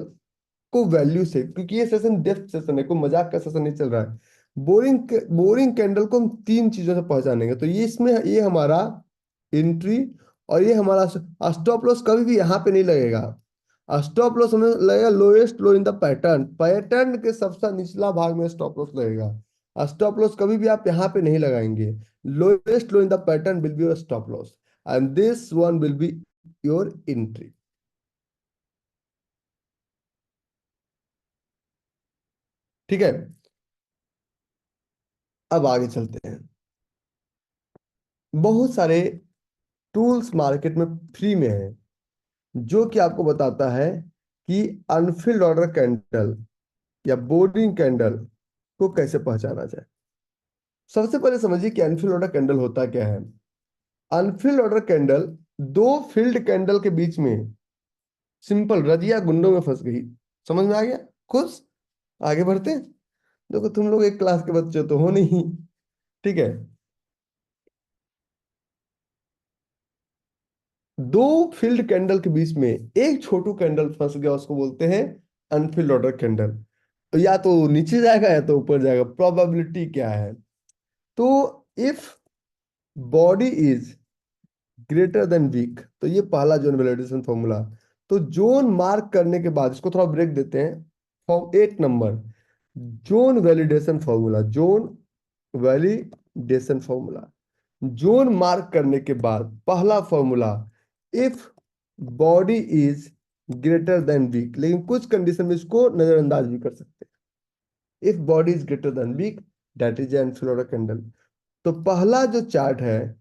को वैल्यू से, क्योंकि ये सेशन डेप्थ सेशन है, कोई मजाक का सेशन नहीं चल रहा है। बोरिंग कैंडल को हम 3 चीजों से पहचानेंगे। तो ये इसमें ये हमारा एंट्री, और ये हमारा स्टॉप लॉस कभी भी यहाँ पे नहीं लगेगा। स्टॉप लॉस हमें लगेगा lowest low in the pattern, pattern के सबसे निचला भाग में स्टॉप लॉस लगेगा। स्टॉप लॉस कभी भी आप यहाँ पे नहीं लगाएंगे। Lowest low in the pattern will be your stop loss, and this one will be your entry. ठीक है, अब आगे चलते हैं। बहुत सारे टूल्स मार्केट में फ्री में है, जो कि आपको बताता है कि अनफिल्ड ऑर्डर कैंडल या बोर्डिंग कैंडल को कैसे पहचाना जाए। सबसे पहले समझिए कि अनफिल्ड ऑर्डर कैंडल होता क्या है। अनफिल्ड ऑर्डर कैंडल दो फिल्ड कैंडल के बीच में, सिंपल रजिया गुंडों में फंस गई। समझ में आ गया? खुश, आगे बढ़ते हैं। देखो तुम लोग एक क्लास के बच्चे तो हो नहीं। ठीक है, दो फील्ड कैंडल के बीच में एक छोटू कैंडल फंस गया, उसको बोलते हैं अनफिल्ड ऑर्डर कैंडल। तो या तो नीचे जाएगा या तो ऊपर जाएगा, प्रोबेबिलिटी क्या है? तो if body is greater than wick, तो ये पहला जोन वैलिडेशन फॉर्मूला। तो जोन मार्क करने के बाद इसको थोड़ा ब्रेक देते हैं। Form 8 number, zone validation formula, zone validation formula. Zone mark करने के बाद पहला formula, if body is greater than wick, लेकिन कुछ कंडीशन में इसको नजरअंदाज भी कर सकते हैं। If body is greater than wick, that is an flora candle. तो पहला जो चार्ट है,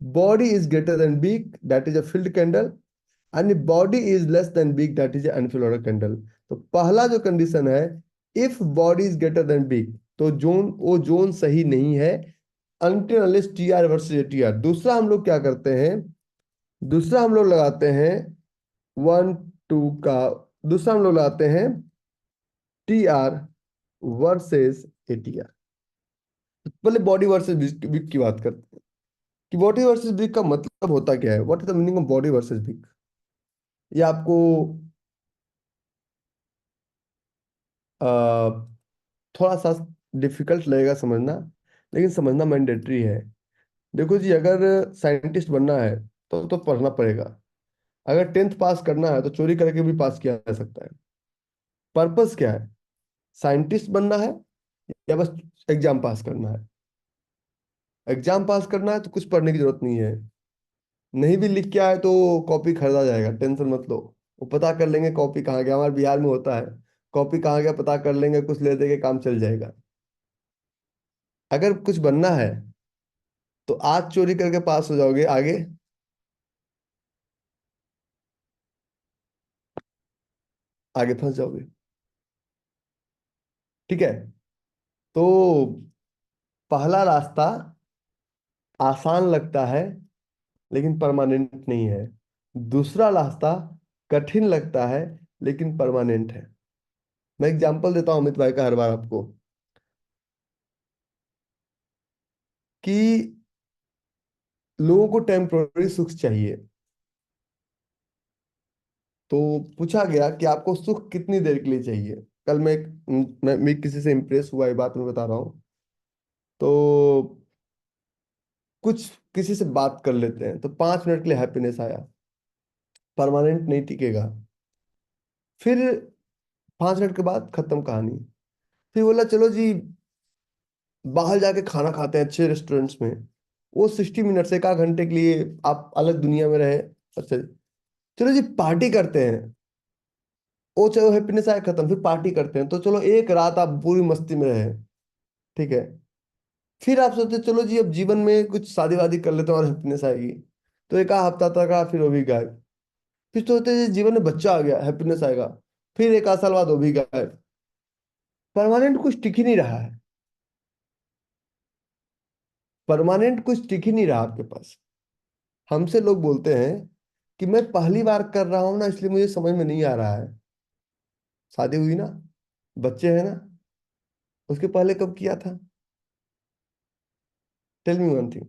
body is greater than wick, that is a filled candle, and body is less than wick, that is unfilled candle. तो पहला जो condition है, if body is greater than wick, तो zone, वो जोन सही नहीं है until unless T R versus A T R. दूसरा हम लोग क्या करते हैं, दूसरा हम लोग लगाते हैं 1 2 का, दूसरा हम लोग लगाते हैं T R versus A T are. पहले बॉडी वर्सेस वीक की बात करते हैं। कि बॉडी वर्सेस बिग का मतलब होता क्या है, what is the meaning of body versus big. ये आपको अ, थोड़ा सा डिफिकल्ट लगेगा समझना, लेकिन समझना मैंडेटरी है। देखो जी, अगर साइंटिस्ट बनना है तो पढ़ना पड़ेगा। अगर टेंथ पास करना है तो चोरी करके भी पास किया जा सकता है। पर्पस क्या है? साइंटिस्ट बनना है या बस एग्जाम पास करना है? एग्जाम पास करना है तो कुछ पढ़ने की जरूरत नहीं है। नहीं भी लिख के आए तो कॉपी खरीदा जाएगा, टेंशन मत लो। वो पता कर लेंगे कॉपी कहाँ गया, हमारे बिहार में होता है। कॉपी कहाँ गया पता कर लेंगे, कुछ ले दे के काम चल जाएगा। अगर कुछ बनना है तो आज चोरी करके पास हो जाओगे, आगे आगे फंस जाओगे। ठीक है। तो पहला रास्ता आसान लगता है लेकिन परमानेंट नहीं है। दूसरा रास्ता कठिन लगता है लेकिन परमानेंट है। मैं एग्जांपल देता हूं अमित भाई का हर बार आपको, कि लोगों को टेम्पोररी सुख चाहिए। तो पूछा गया कि आपको सुख कितनी देर के लिए चाहिए। कल मैं किसी से इंप्रेस हुआ, ये बात मैं बता रहा हूँ। तो कुछ किसी से बात कर लेते हैं तो 5 मिनट के लिए हैप्पीनेस आया, परमानेंट नहीं टिकेगा। फिर 5 मिनट के बाद खत्म कहानी। फिर बोला चलो जी बाहर जाके खाना खाते हैं अच्छे रेस्टोरेंट्स में। वो 60 मिनट से, एक आध घंटे के लिए आप अलग दुनिया में रहे। अच्छा, चलो जी पार्टी करते हैं। वो चलो हैप्पीनेस आया खत्म, फिर पार्टी करते हैं, तो चलो एक रात आप पूरी मस्ती में रहे। ठीक है। फिर आप सोचते चलो जी अब जीवन में कुछ शादी वादी कर लेते हैं और हैप्पीनेस आएगी। तो एक आध हफ्ता तक रहा, फिर वो भी गायब। फिर सोचते जी जीवन में बच्चा आ गया, हैप्पीनेस आएगा। फिर एक आध साल बाद वो भी गायब। परमानेंट कुछ टिक ही नहीं रहा है। परमानेंट कुछ टिक ही नहीं रहा आपके पास। हमसे लोग बोलते हैं कि मैं पहली बार कर रहा हूं ना, इसलिए मुझे समझ में नहीं आ रहा है। शादी हुई ना, बच्चे हैं ना, उसके पहले कब किया था? Tell me one thing.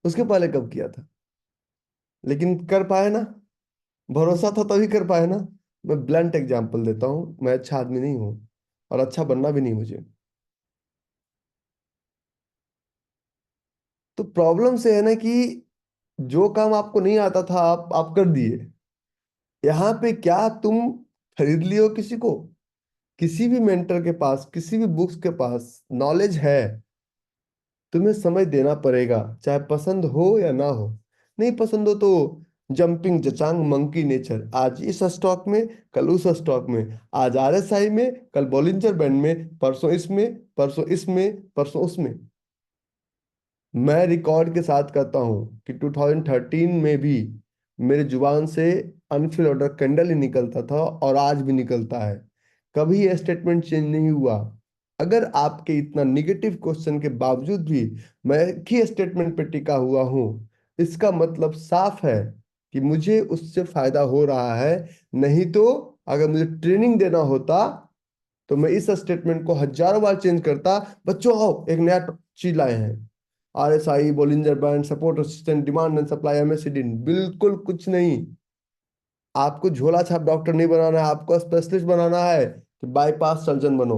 उसके पहले कब किया था? लेकिन कर पाए ना, भरोसा था तभी कर पाए ना। मैं ब्लंट एग्जांपल देता हूँ, मैं अच्छा आदमी नहीं हूँ और अच्छा बनना भी नहीं मुझे। तो प्रॉब्लम से है ना कि जो काम आपको नहीं आता था आप कर दिए। यहाँ पे क्या तुम खरीद लियो किसी को? किसी भी मेंटर के पास, किसी भी बुक्स के पास नॉलेज है। तुम्हें समय देना पड़ेगा, चाहे पसंद हो या ना हो। नहीं पसंद हो तो जंपिंग जचांग मंकी नेचर, आज इस स्टॉक में कल उस स्टॉक में, आज आरएसआई में कल बॉलिंजर बैंड में, परसों इसमें परसों इसमें परसों उसमें। मैं रिकॉर्ड के साथ कहता हूँ कि 2013 में भी मेरे जुबान से अनफिल ऑर्डर कैंडल ही निकलता था और आज भी निकलता है। कभी ये स्टेटमेंट चेंज नहीं हुआ। अगर आपके इतना निगेटिव क्वेश्चन के बावजूद भी मैं एक ही स्टेटमेंट पे टिका हुआ हूँ, इसका मतलब साफ है कि मुझे उससे फायदा हो रहा है। नहीं तो अगर मुझे ट्रेनिंग देना होता तो मैं इस स्टेटमेंट को हजारों बार चेंज करता। बच्चों आओ एक नया चीज लाए हैं, RSI Bollinger band support assistant demand and supply एमएससीडीन, बिल्कुल कुछ नहीं। आपको झोला छाप डॉक्टर नहीं बनाना है, आपको स्पेशलिस्ट बनाना है कि बाईपास सर्जन बनो।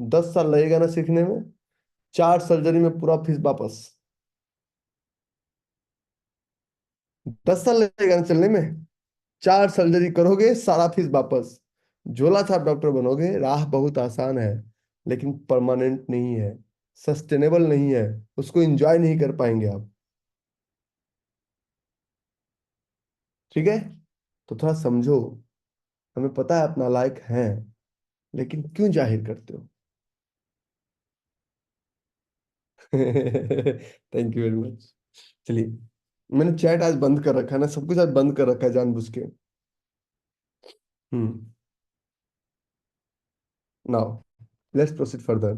10 साल लगेगा ना सीखने में, 4 सर्जरी में पूरा फीस वापस। 10 साल लगेगा ना चलने में, 4 सर्जरी करोगे सारा फीस वापस। झोला छाप डॉक्टर बनोगे, राह बहुत आसान है लेकिन परमानेंट नहीं है, सस्टेनेबल नहीं है, उसको एंजॉय नहीं कर पाएंगे आप। ठीक है। तो थोड़ा समझो, हमें पता है अपना लायक हैं, लेकिन क्यों जाहिर करते हो? Thank you very much. चलिए, मैंने चैट आज बंद कर रखा है ना, सब कुछ आज बंद कर रखा है जानबूझ के। Hmm. Now let's proceed further.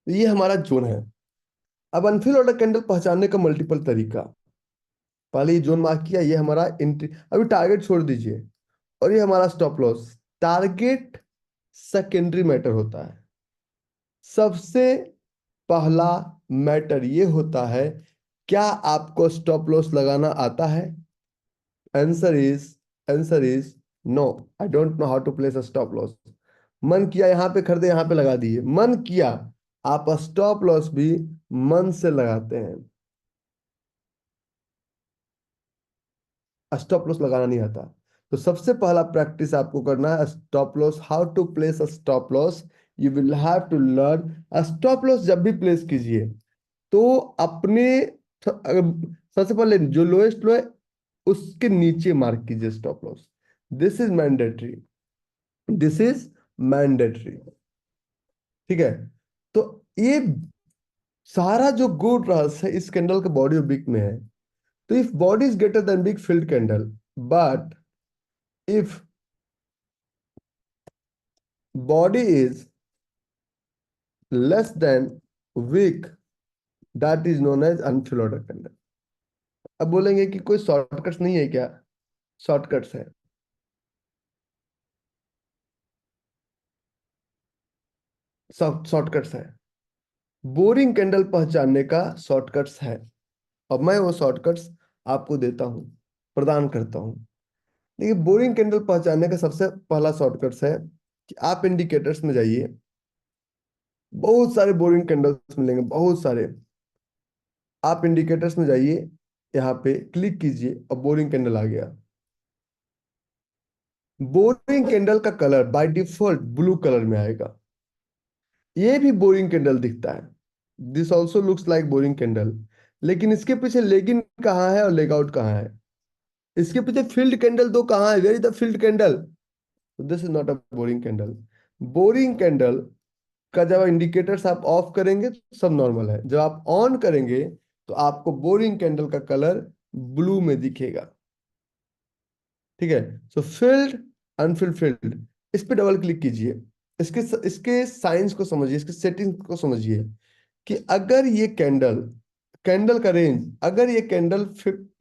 तो ये हमारा जोन है। अब अनफिल ऑर्डर कैंडल पहचानने का मल्टीपल तरीका। पहले ये जोन मार्क किया, ये हमारा एंट्री, अभी टारगेट छोड़ दीजिए, और ये हमारा stop loss. Target secondary matter होता है। सबसे पहला मैटर ये होता है, क्या आपको स्टॉप लॉस लगाना आता है? Answer is answer is no. I don't know how to place a stop loss. मन किया यहाँ पे खरीदे, यहाँ पे लगा दिए, मन किया। आप स्टॉप लॉस भी मन से लगाते हैं, स्टॉप लॉस लगाना नहीं आता। तो सबसे पहला प्रैक्टिस आपको करना है stop loss, how to place a stop loss. You will have to learn. Stop loss जब भी प्लेस कीजिए तो अपने सबसे पहले जो लोएस्ट लो है उसके नीचे मार्क कीजिए stop loss. This is mandatory, this is mandatory. ठीक है। तो ये सारा जो गुड रहस्य है इस कैंडल के बॉडी ऑफ बिग में है। तो if body is greater then big field candle, but if body is less than weak, that is known as unfilled order candle। अब बोलेंगे कि कोई शॉर्टकट्स नहीं है क्या? शॉर्टकट्स है, सब शॉर्टकट्स है। बोरिंग कैंडल पहचानने का शॉर्टकट्स है, और मैं वो शॉर्टकट्स आपको देता हूं, प्रदान करता हूं। देखिए, बोरिंग कैंडल पहचानने का सबसे पहला शॉर्टकट्स है कि आप इंडिकेटर्स में जाइए। बहुत सारे बोरिंग कैंडल्स मिलेंगे, बहुत सारे। आप इंडिकेटर्स में जाइए, यहाँ पे क्लिक कीजिए और बोरिंग कैंडल आ गया। बोरिंग कैंडल का colour by default blue colour में आएगा। ये भी बोरिंग कैंडल दिखता है, this also looks like boring candle. लेकिन इसके पीछे लेग इन कहाँ है और लेग आउट कहाँ है? इसके पीछे फील्ड कैंडल दो कहाँ है? Where is the filled candle? This is not a boring candle. Boring candle का जब इंडिकेटर्स आप ऑफ करेंगे तो सब नॉर्मल है, जब आप ऑन करेंगे तो आपको बोरिंग कैंडल का कलर ब्लू में दिखेगा। ठीक है। सो फील्ड, अनफुलफिल्ड, इस पे डबल क्लिक कीजिए। इसके इसके साइंस को समझिए, इसके सेटिंग्स को समझिए कि अगर ये कैंडल, कैंडल का रेंज, अगर ये कैंडल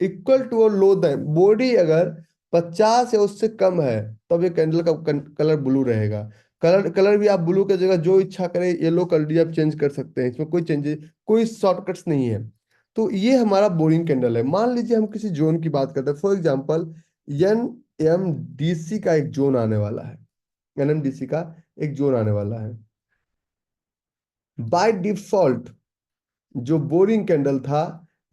इक्वल टू और लो देन बॉडी अगर 50 या उससे कम है, तब ये कैंडल का कलर ब्लू रहेगा। कलर कलर भी आप ब्लू की जगह जो इच्छा करें येलो कलर भी आप चेंज कर सकते हैं, इसमें कोई चेंजेस, कोई शॉर्टकट्स नहीं है। तो ये हमारा बोरिंग कैंडल है। मान लीजिए हम किसी जोन की बात करते हैं, फॉर एग्जांपल एनएमडीसी का एक जोन आने वाला है, एनएमडीसी का एक जोन आने वाला है। बाय डिफॉल्ट जो बोरिंग कैंडल था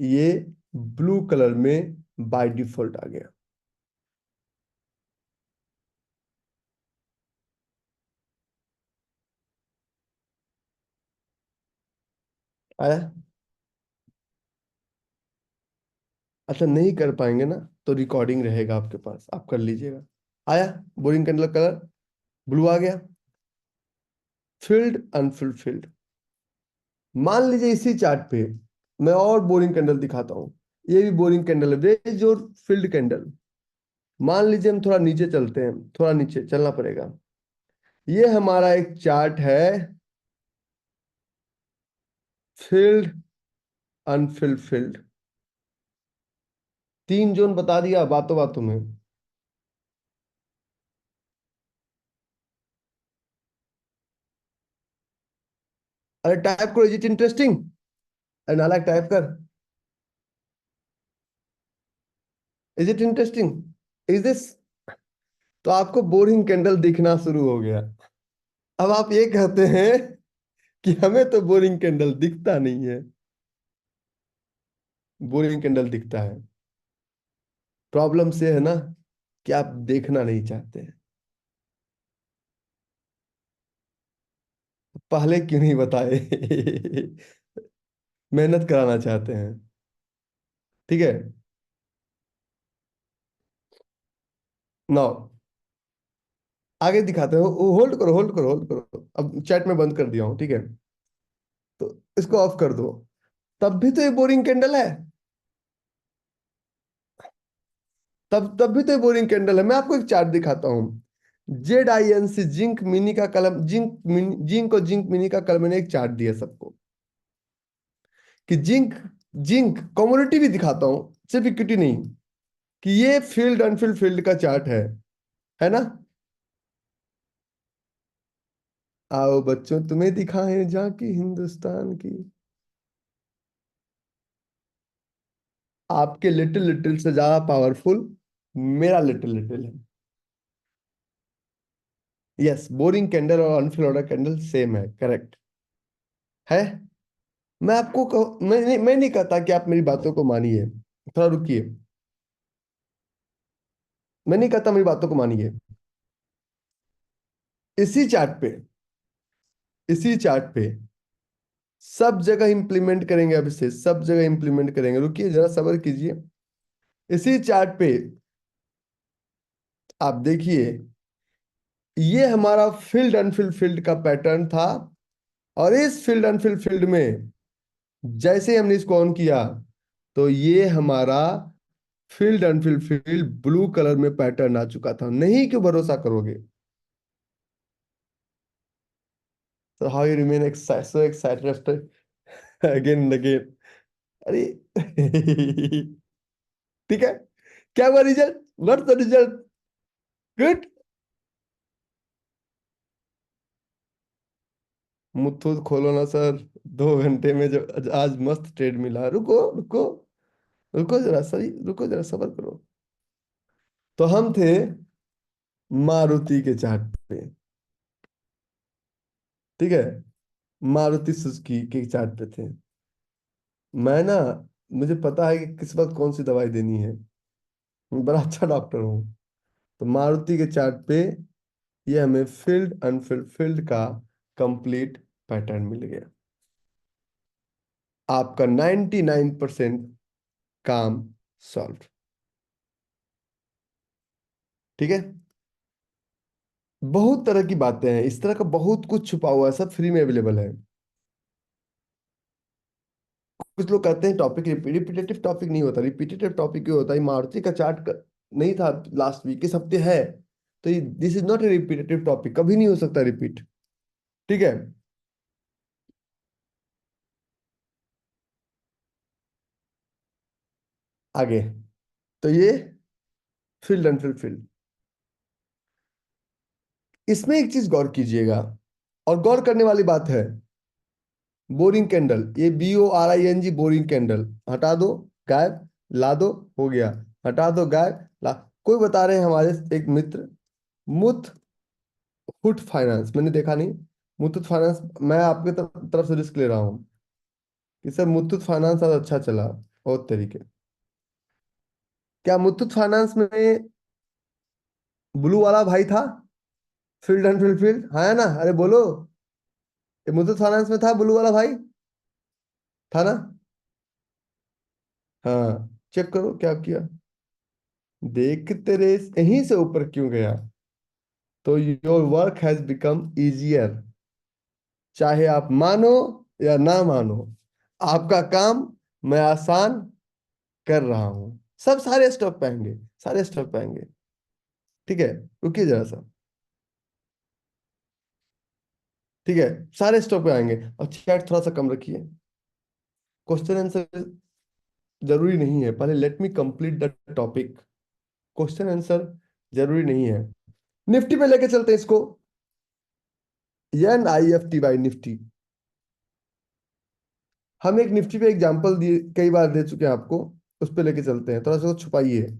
ये ब्लू कलर में बाय डिफॉल्ट आ गया। आया? अच्छा, नहीं कर पाएंगे ना, तो रिकॉर्डिंग रहेगा आपके पास, आप कर लीजिएगा। आया? बोरिंग कैंडल कलर ब्लू आ गया। Field, unfulfilled. मान लीजिए इसी चार्ट पे मैं और बोरिंग कैंडल दिखाता हूं। ये भी बोरिंग कैंडल है, वेज और फील्ड कैंडल। मान लीजिए हम थोड़ा नीचे चलते हैं, थोड़ा नीचे चलना पड़ेगा। ये हमारा एक चार्ट है, फील्ड, अनफुलफिल्ड। तीन जोन बता दिया बातों बातों में। अरे टाइप करो, इज इट इंटरेस्टिंग? अरे नालायक टाइप कर, is it interesting? Is this? तो आपको बोरिंग कैंडल दिखना शुरू हो गया। अब आप ये कहते हैं कि हमें तो बोरिंग कैंडल दिखता नहीं है। बोरिंग कैंडल दिखता है। प्रॉब्लम से है ना कि आप देखना नहीं चाहते हैं। पहले क्यों नहीं बताए? मेहनत कराना चाहते हैं। ठीक है। नाउ आगे दिखाते हो, होल्ड करो, होल्ड करो, होल्ड करो, अब चैट में बंद कर दिया हूं, ठीक है। तो इसको ऑफ कर दो। तब भी तो ये बोरिंग कैंडल है, तब तब भी तो ये बोरिंग कैंडल है। मैं आपको एक चार्ट दिखाता हूं। ZINC, जिंक मिनी का कलम, जिंक और जिंक मिनी का कलम, मैंने एक चार्ट दिया सबको कि जिंक, जिंक कमोडिटी भी दिखाता हूं, सिर्फ इक्विटी नहीं, कि ये फील्ड अनफील्ड फील्ड का चार्ट है ना। आओ बच्चों, तुम्हें दिखाएं झांकी हिंदुस्तान की। आपके लिटिल लिटिल से ज्यादा पावरफुल मेरा लिटिल लिटिल है। यस, बोरिंग कैंडल और अनफिल ऑर्डर कैंडल सेम है, करेक्ट है। मैं नहीं कहता कि आप मेरी बातों को मानिए, थोड़ा रुकिए। मैं नहीं कहता मेरी बातों को मानिए। इसी चार्ट पे, इसी चार्ट पे सब जगह इंप्लीमेंट करेंगे, अब से सब जगह इंप्लीमेंट करेंगे, रुकिए जरा सब्र कीजिए। इसी चार्ट पे आप देखिए, ये हमारा फील्ड अनफिल्ड फील्ड का पैटर्न था, और इस फील्ड अनफिल्ड फील्ड में जैसे ही हमने इसको ऑन किया, तो ये हमारा field Anfield field blue colour में पैटर्न आ चुका था। नहीं क्यों भरोसा करोगे? So how you remain so excited after again and again? अरे ठीक है, क्या हुआ result? What's the result? Good. Muthoot खोलो ना सर, 2 घंटे में जब आज मस्त ट्रेड मिला। रुको रुको, रुको जरा सही, रुको जरा सबर करो। तो हम थे मारुति के चार्ट पे, ठीक है, मारुति सुजुकी के चार्ट पे थे। मैं ना, मुझे पता है कि किस वक्त कौन सी दवाई देनी है, मैं बड़ा अच्छा डॉक्टर हूँ। तो मारुति के चार्ट पे ये हमें फील्ड अनफिल्ड फील्ड का कंप्लीट पैटर्न मिल गया। आपका 99% काम सॉल्व। ठीक है। बहुत तरह की बातें हैं, इस तरह का बहुत कुछ छुपा हुआ है, सब फ्री में अवेलेबल है। कुछ लोग कहते हैं टॉपिक रिपीटेटिव टॉपिक नहीं होता, रिपीटेटिव टॉपिक क्यों होता है? मारुति का चार्ट नहीं था लास्ट वीक, इस हफ्ते है, तो this is not a repetitive topic, कभी नहीं हो सकता रिपीट। ठीक है। आगे, तो ये फील्ड अनफिल्ड फील्ड, इसमें एक चीज गौर कीजिएगा, और गौर करने वाली बात है। बोरिंग कैंडल, ये BORING, बोरिंग कैंडल, हटा दो, गायब, ला दो, हो गया, हटा दो, गायब, ला। कोई बता रहे हैं हमारे एक मित्र, मुथूट फाइनेंस, मैंने देखा नहीं। मुथूट फाइनेंस, मैं आपके तरफ से रिस्क ले रहा हूँ कि सर मुथूट फाइनेंस आज अच्छा चला, बहुत तरीके। क्या मुथूट फाइनेंस में ब्लू वाला भाई था? फील्ड एंड फील्ड फील्ड हाँ है ना, अरे बोलो। ये मुथूट फाइनेंस में था ब्लू वाला भाई, था ना? हाँ, चेक करो क्या किया। देख तेरे यहीं से ऊपर क्यों गया? तो your work has become easier, चाहे आप मानो या ना मानो, आपका काम मैं आसान कर रहा हूं। सब सारे स्टॉक पे आएंगे, सारे स्टॉक पे आएंगे। ठीक है, रुकिए जरा सा। ठीक है, सारे स्टॉक पे आएंगे, और चैट थोड़ा सा कम रखिए। क्वेश्चन आंसर जरूरी नहीं है, पहले let me complete the topic. Question answer जरूरी नहीं है। निफ्टी पे लेके चलते हैं इसको, NIFTY निफ्टी। हम एक निफ्टी पे एग्जांपल दिए, कई बार दे चुके हैं आपको, उस पे लेके चलते हैं, थोड़ा सा छुपाइए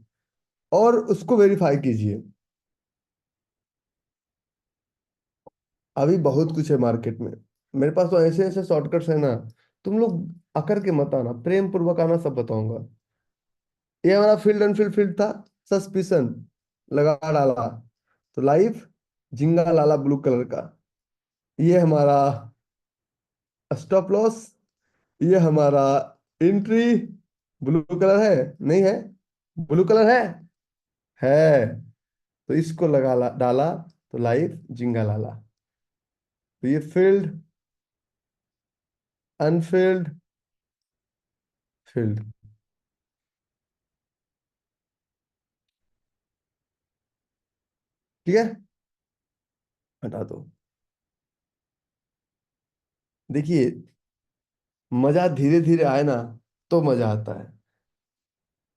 और उसको वेरीफाई कीजिए। अभी बहुत कुछ है मार्केट में, मेरे पास तो ऐसे ऐसे शॉर्टकट्स है ना, तुम लोग अकर के मत आना, प्रेम पूर्वक आना, सब बताऊंगा। ये हमारा फील्ड एंड फील्ड फील्ड था, सस्पिशन लगा डाला, तो लाइफ झिंगा लाला ब्लू कलर का। ये हमारा स्टॉप लॉस, ये हमारा एंट्री, ब्लू कलर है नहीं है? ब्लू कलर है, तो इसको डाला, तो लाइफ झिंगा लाला। तो ये फील्ड अनफील्ड फील्ड, ठीक है। हटा दो। देखिए, मजा धीरे धीरे आए ना तो मजा आता है।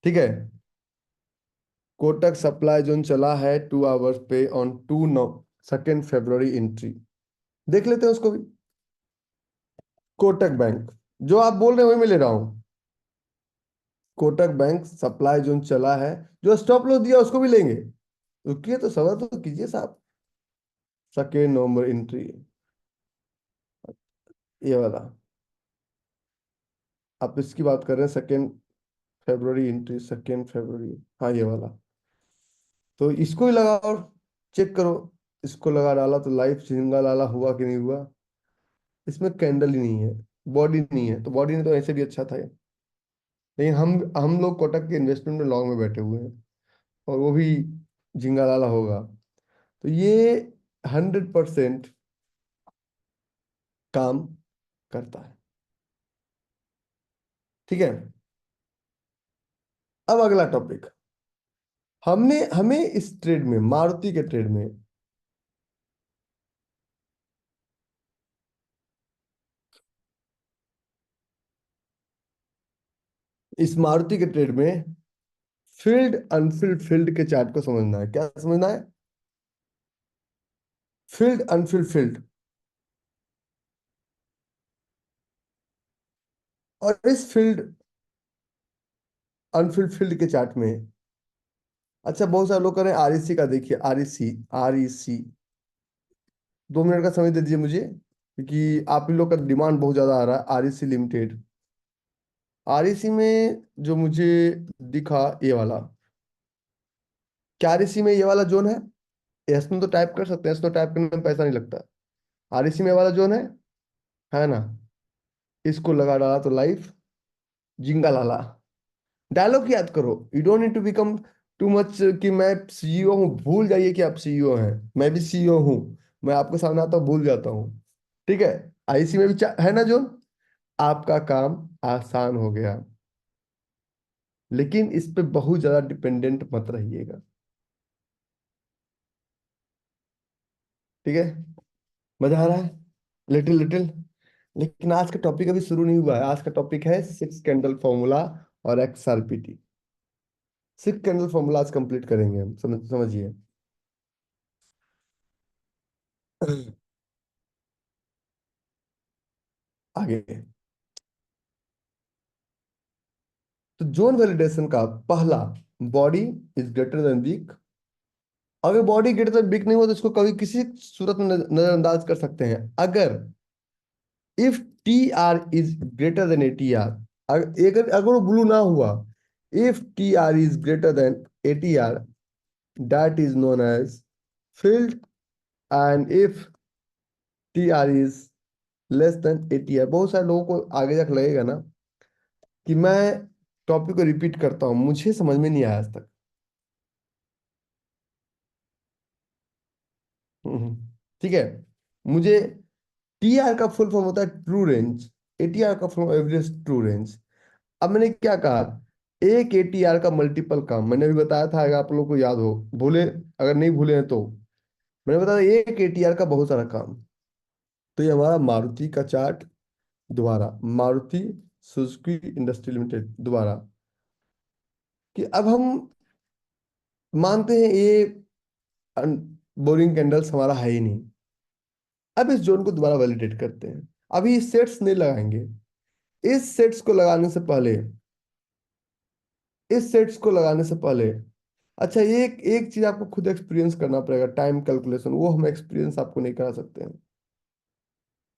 ठीक है। कोटक सप्लाई जोन चला है 2 आवर्स पे ऑन 2 2 एंट्री। देख लेते हैं उसको भी। कोटक बैंक, जो आप बोल रहे हैं वही मैं ले रहा हूं। कोटक बैंक सप्लाई जोन चला है, जो स्टॉप लॉस दिया उसको भी लेंगे। रुकिए तो, सवाल तो कीजिए साहब। 2 नवंबर एंट्री, ये वाला। आप इसकी बात कर रहे हैं, 2 फरवरी एंट्री, 2 फरवरी। हाँ, ये वाला। तो इसको ही लगाओ और चेक करो। इसको लगा डाला तो लाइफ झिंगा लाला हुआ कि नहीं हुआ। इसमें कैंडल ही नहीं है, बॉडी नहीं है, तो बॉडी ने तो ऐसे भी अच्छा था ये। लेकिन हम लोग कोटक के इन्वेस्टमेंट में लॉन्ग में बैठे हुए हैं, और वो भी झिंगा लाला होगा। तो ये 100% काम करता है। ठीक है। अब अगला टॉपिक। हमने हमें इस ट्रेड में, मारुति के ट्रेड में, इस मारुति के ट्रेड में फील्ड अनफिल्ड फील्ड के चार्ट को समझना है। क्या समझना है? Field Anfield field. और इस फील्ड अनफिल्ड फील्ड के चार्ट में, अच्छा, बहुत सारे लोग कर रहे हैं आरईसी का। देखिए, आरईसी, आरईसी 2 मिनट का समय दे दीजिए मुझे, क्योंकि आप ही लोग का डिमांड बहुत ज्यादा आ रहा है। आरईसी लिमिटेड, आरईसी में जो मुझे दिखा ये वाला। क्या आरईसी में ये वाला जोन है? इसमें तो टाइप कर सकते हैं, इसमें टाइप करने में पैसा नहीं लगता। आरईसी में ये वाला जोन है ना? इसको लगा डाला तो लाइफ जिंगा लाला। डायलॉग याद करो, you don't need to become too much कि मैं सीईओ हूँ। भूल जाइए कि आप सीईओ हैं। मैं भी सीईओ हूँ। मैं आपके सामने आता हूँ, भूल जाता हूँ। ठीक है। आईसी में भी है ना जोन। आपका काम आसान हो गया। लेकिन इस पे बहुत ज्यादा डिपेंडेंट मत रहिएगा। ठीक है। मजा आ रहा है? Little little. लेकिन आज का टॉपिक अभी शुरू नहीं हुआ है। आज का टॉपिक है 6 कैंडल फॉर्मूला और XRPT। 6 कैंडल फॉर्मूला आज कंप्लीट करेंगे हम। समझिए। आगे। तो जोन वैलिडेशन का पहला, body is greater than wick. अगर बॉडी ग्रेटर देन वीक नहीं हो तो इसको कभी किसी सूरत में नजरअंदाज कर सकते हैं। अगर if T R is greater than ATR, अगर अगर वो ब्लू ना हुआ, if T R is greater than ATR, that is known as filled. And if T R is less than ATR, बहुत सारे लोगों को आगे जाकर लगेगा ना कि मैं टॉपिक को रिपीट करता हूं, मुझे समझ में नहीं आया आज तक। ठीक है। मुझे, TR का फुल फॉर्म होता है ट्रू रेंज, ATR का फुल एवरेज ट्रू रेंज। अब मैंने क्या कहा? एक ATR का मल्टीपल काम मैंने अभी बताया था, अगर आप लोगों को याद हो। भूले, अगर नहीं भूले हैं तो मैंने बताया एक ATR का बहुत सारा काम। तो ये हमारा मारुति का चार्ट दोबारा, मारुति सुजुकी इंडस्ट्री लिमिटेड दोबारा, कि अब हम मानते हैं ये बोरिंग कैंडल्स हमारा है ही नहीं। अब इस जोन को दोबारा वैलिडेट करते हैं। अभी सेट्स नहीं लगाएंगे। इस सेट्स को लगाने से पहले, इस सेट्स को लगाने से पहले, अच्छा, एक एक चीज आपको खुद एक्सपीरियंस करना पड़ेगा, टाइम कैलकुलेशन। वो हम एक्सपीरियंस आपको नहीं करा सकते हैं।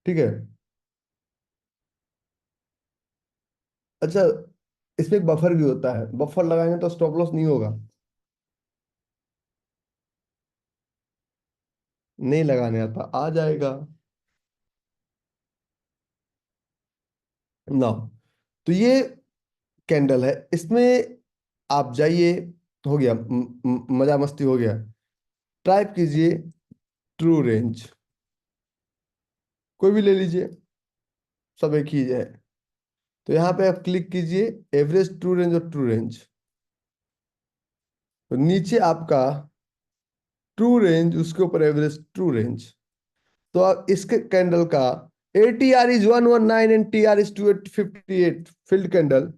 ठीक है। अच्छा, इसमें एक बफर भी होता है। बफर लगाएंगे तो स्टॉप लॉस नहीं होगा। नहीं लगाने आता, आ जाएगा ना। तो ये कैंडल है, इसमें आप जाइए। हो गया, मजा मस्ती हो गया। टाइप कीजिए ट्रू रेंज, कोई भी ले लीजिए, सब एक ही है। तो यहाँ पे आप क्लिक कीजिए एवरेज ट्रू रेंज और ट्रू रेंज। तो नीचे आपका ट्रू रेंज, उसके ऊपर एवरेज ट्रू रेंज। तो अब इसके कैंडल का ATR is 119 and TR is 258 filled candle,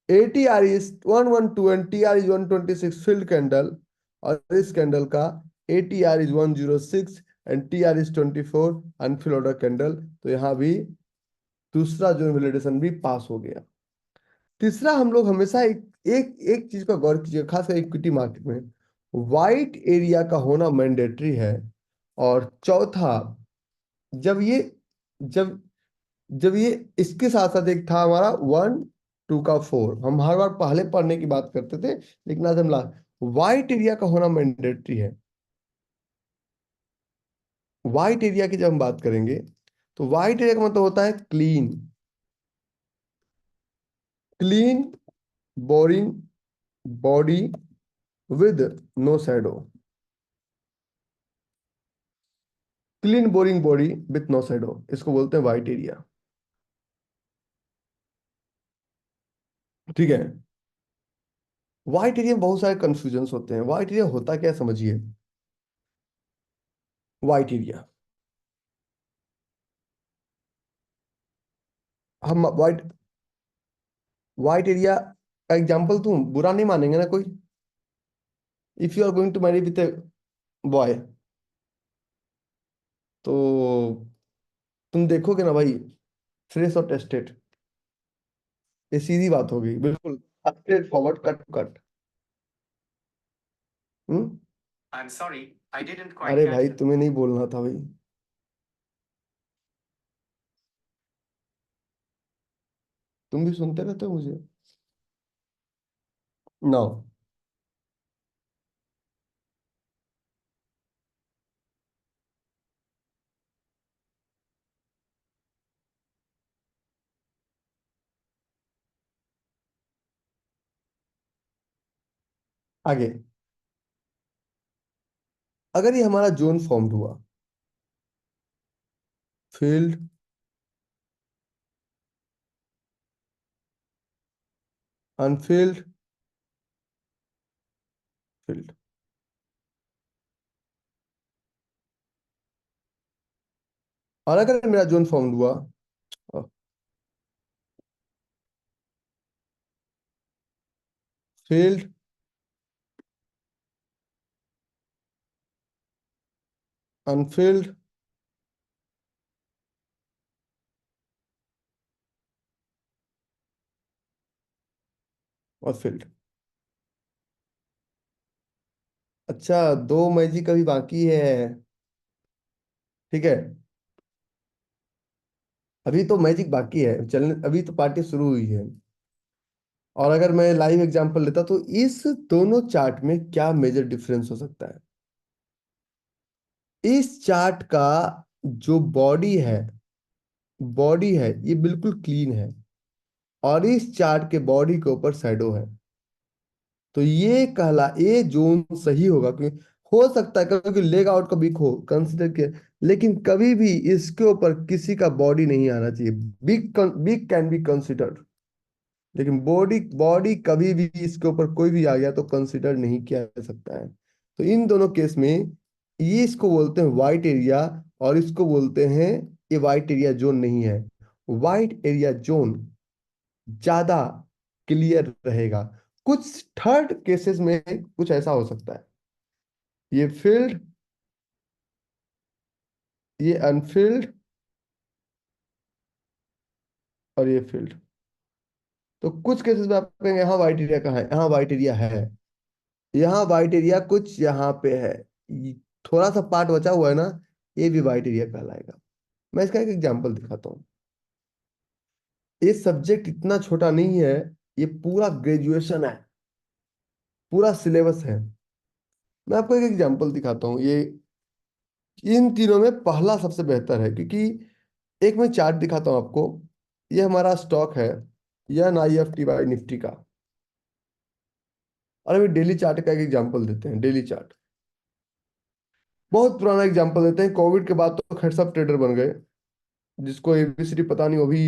ATR is 112 and TR is 126 filled candle, और इस कैंडल का ATR is 106 and TR is 24 unfilled order candle. तो यहाँ भी दूसरा जोन वैलिडेशन भी पास हो गया। तीसरा, हम लोग हमेशा एक एक एक चीज का गौर कीजिए, खासकर इक्विटी मार्केट में वाइट एरिया का होना मैंडेटरी है। और चौथा, जब ये जब जब ये इसके साथ साथ एक था हमारा 1 2 का 4, हम हर बार पहले पढ़ने की बात करते थे, लेकिन आज हम वाइट एरिया का होना मैंडेटरी है। वाइट एरिया की जब हम बात करेंगे, तो वाइट एरिया का मतलब होता है clean, clean boring body with no shadow, clean boring body with no shadow, इसको बोलते हैं वाइट एरिया। ठीक है। व्हाइट एरिया में बहुत सारे कंफ्यूजन होते हैं। व्हाइट एरिया होता क्या है, समझिए। व्हाइट एरिया, हम व्हाइट एरिया का एग्जांपल दूं, बुरा नहीं मानेंगे ना कोई। If you are going to marry with a boy, तो तुम देखोगे ना भाई, फ्रेश और टेस्टेड, ये सीधी बात होगी बिल्कुल, स्ट्रेट फॉरवर्ड, कट कट। हम्म। अरे भाई, तुम्हें नहीं बोलना था भाई, तुम भी सुनते रहते हो मुझे। नो। आगे, अगर ये हमारा जोन फॉर्म्ड हुआ, फील्ड, अनफील्ड, फील्ड, और अगर मेरा जोन फॉर्म्ड हुआ, फील्ड, अनफील्ड और फील्ड। अच्छा, दो मैजिक अभी बाकी है। ठीक है, अभी तो मैजिक बाकी है चलने, अभी तो पार्टी शुरू हुई है। और अगर मैं लाइव एग्जांपल लेता, तो इस दोनों चार्ट में क्या मेजर डिफरेंस हो सकता है। इस चार्ट का जो बॉडी है ये बिल्कुल क्लीन है, और इस चार्ट के बॉडी के ऊपर शैडो है। तो ये जोन सही होगा, क्योंकि हो सकता है क्योंकि लेग आउट का वीक हो कंसिडर किया, लेकिन कभी भी इसके ऊपर किसी का बॉडी नहीं आना चाहिए। Big big can be considered, लेकिन बॉडी बॉडी कभी भी इसके ऊपर कोई भी आ गया तो कंसिडर नहीं किया जा सकता है। तो इन दोनों केस में ये इसको बोलते हैं वाइट एरिया, और इसको बोलते हैं, ये वाइट एरिया जोन नहीं है। वाइट एरिया जोन ज्यादा क्लियर रहेगा। कुछ थर्ड केसेस में कुछ ऐसा हो सकता है, ये फील्ड, ये अनफील्ड और ये फील्ड। तो कुछ केसेस में आप कहेंगे यहाँ वाइट एरिया कहाँ है, यहाँ वाइट एरिया है, यहाँ वाइट एरिया कुछ यहाँ पे है, थोड़ा सा पार्ट बचा हुआ है ना, ये भी वाइट एरिया कहलाएगा। मैं इसका एक एग्जांपल दिखाता हूँ। ये सब्जेक्ट इतना छोटा नहीं है, ये पूरा ग्रेजुएशन है, पूरा सिलेबस है। मैं आपको एक एग्जांपल दिखाता हूँ। ये इन तीनों में पहला सबसे बेहतर है, क्योंकि एक मैं चार्ट दिखाता हूँ आपको। ये हमारा स्टॉक है, यह NIFT बाई निफ्टी का। और अभी डेली चार्ट का एक एग्जांपल देते हैं। डेली चार्ट बहुत पुराना एग्जांपल देते हैं। कोविड के बाद तो खैर सब ट्रेडर बन गए, जिसको एबीसीडी पता नहीं वो भी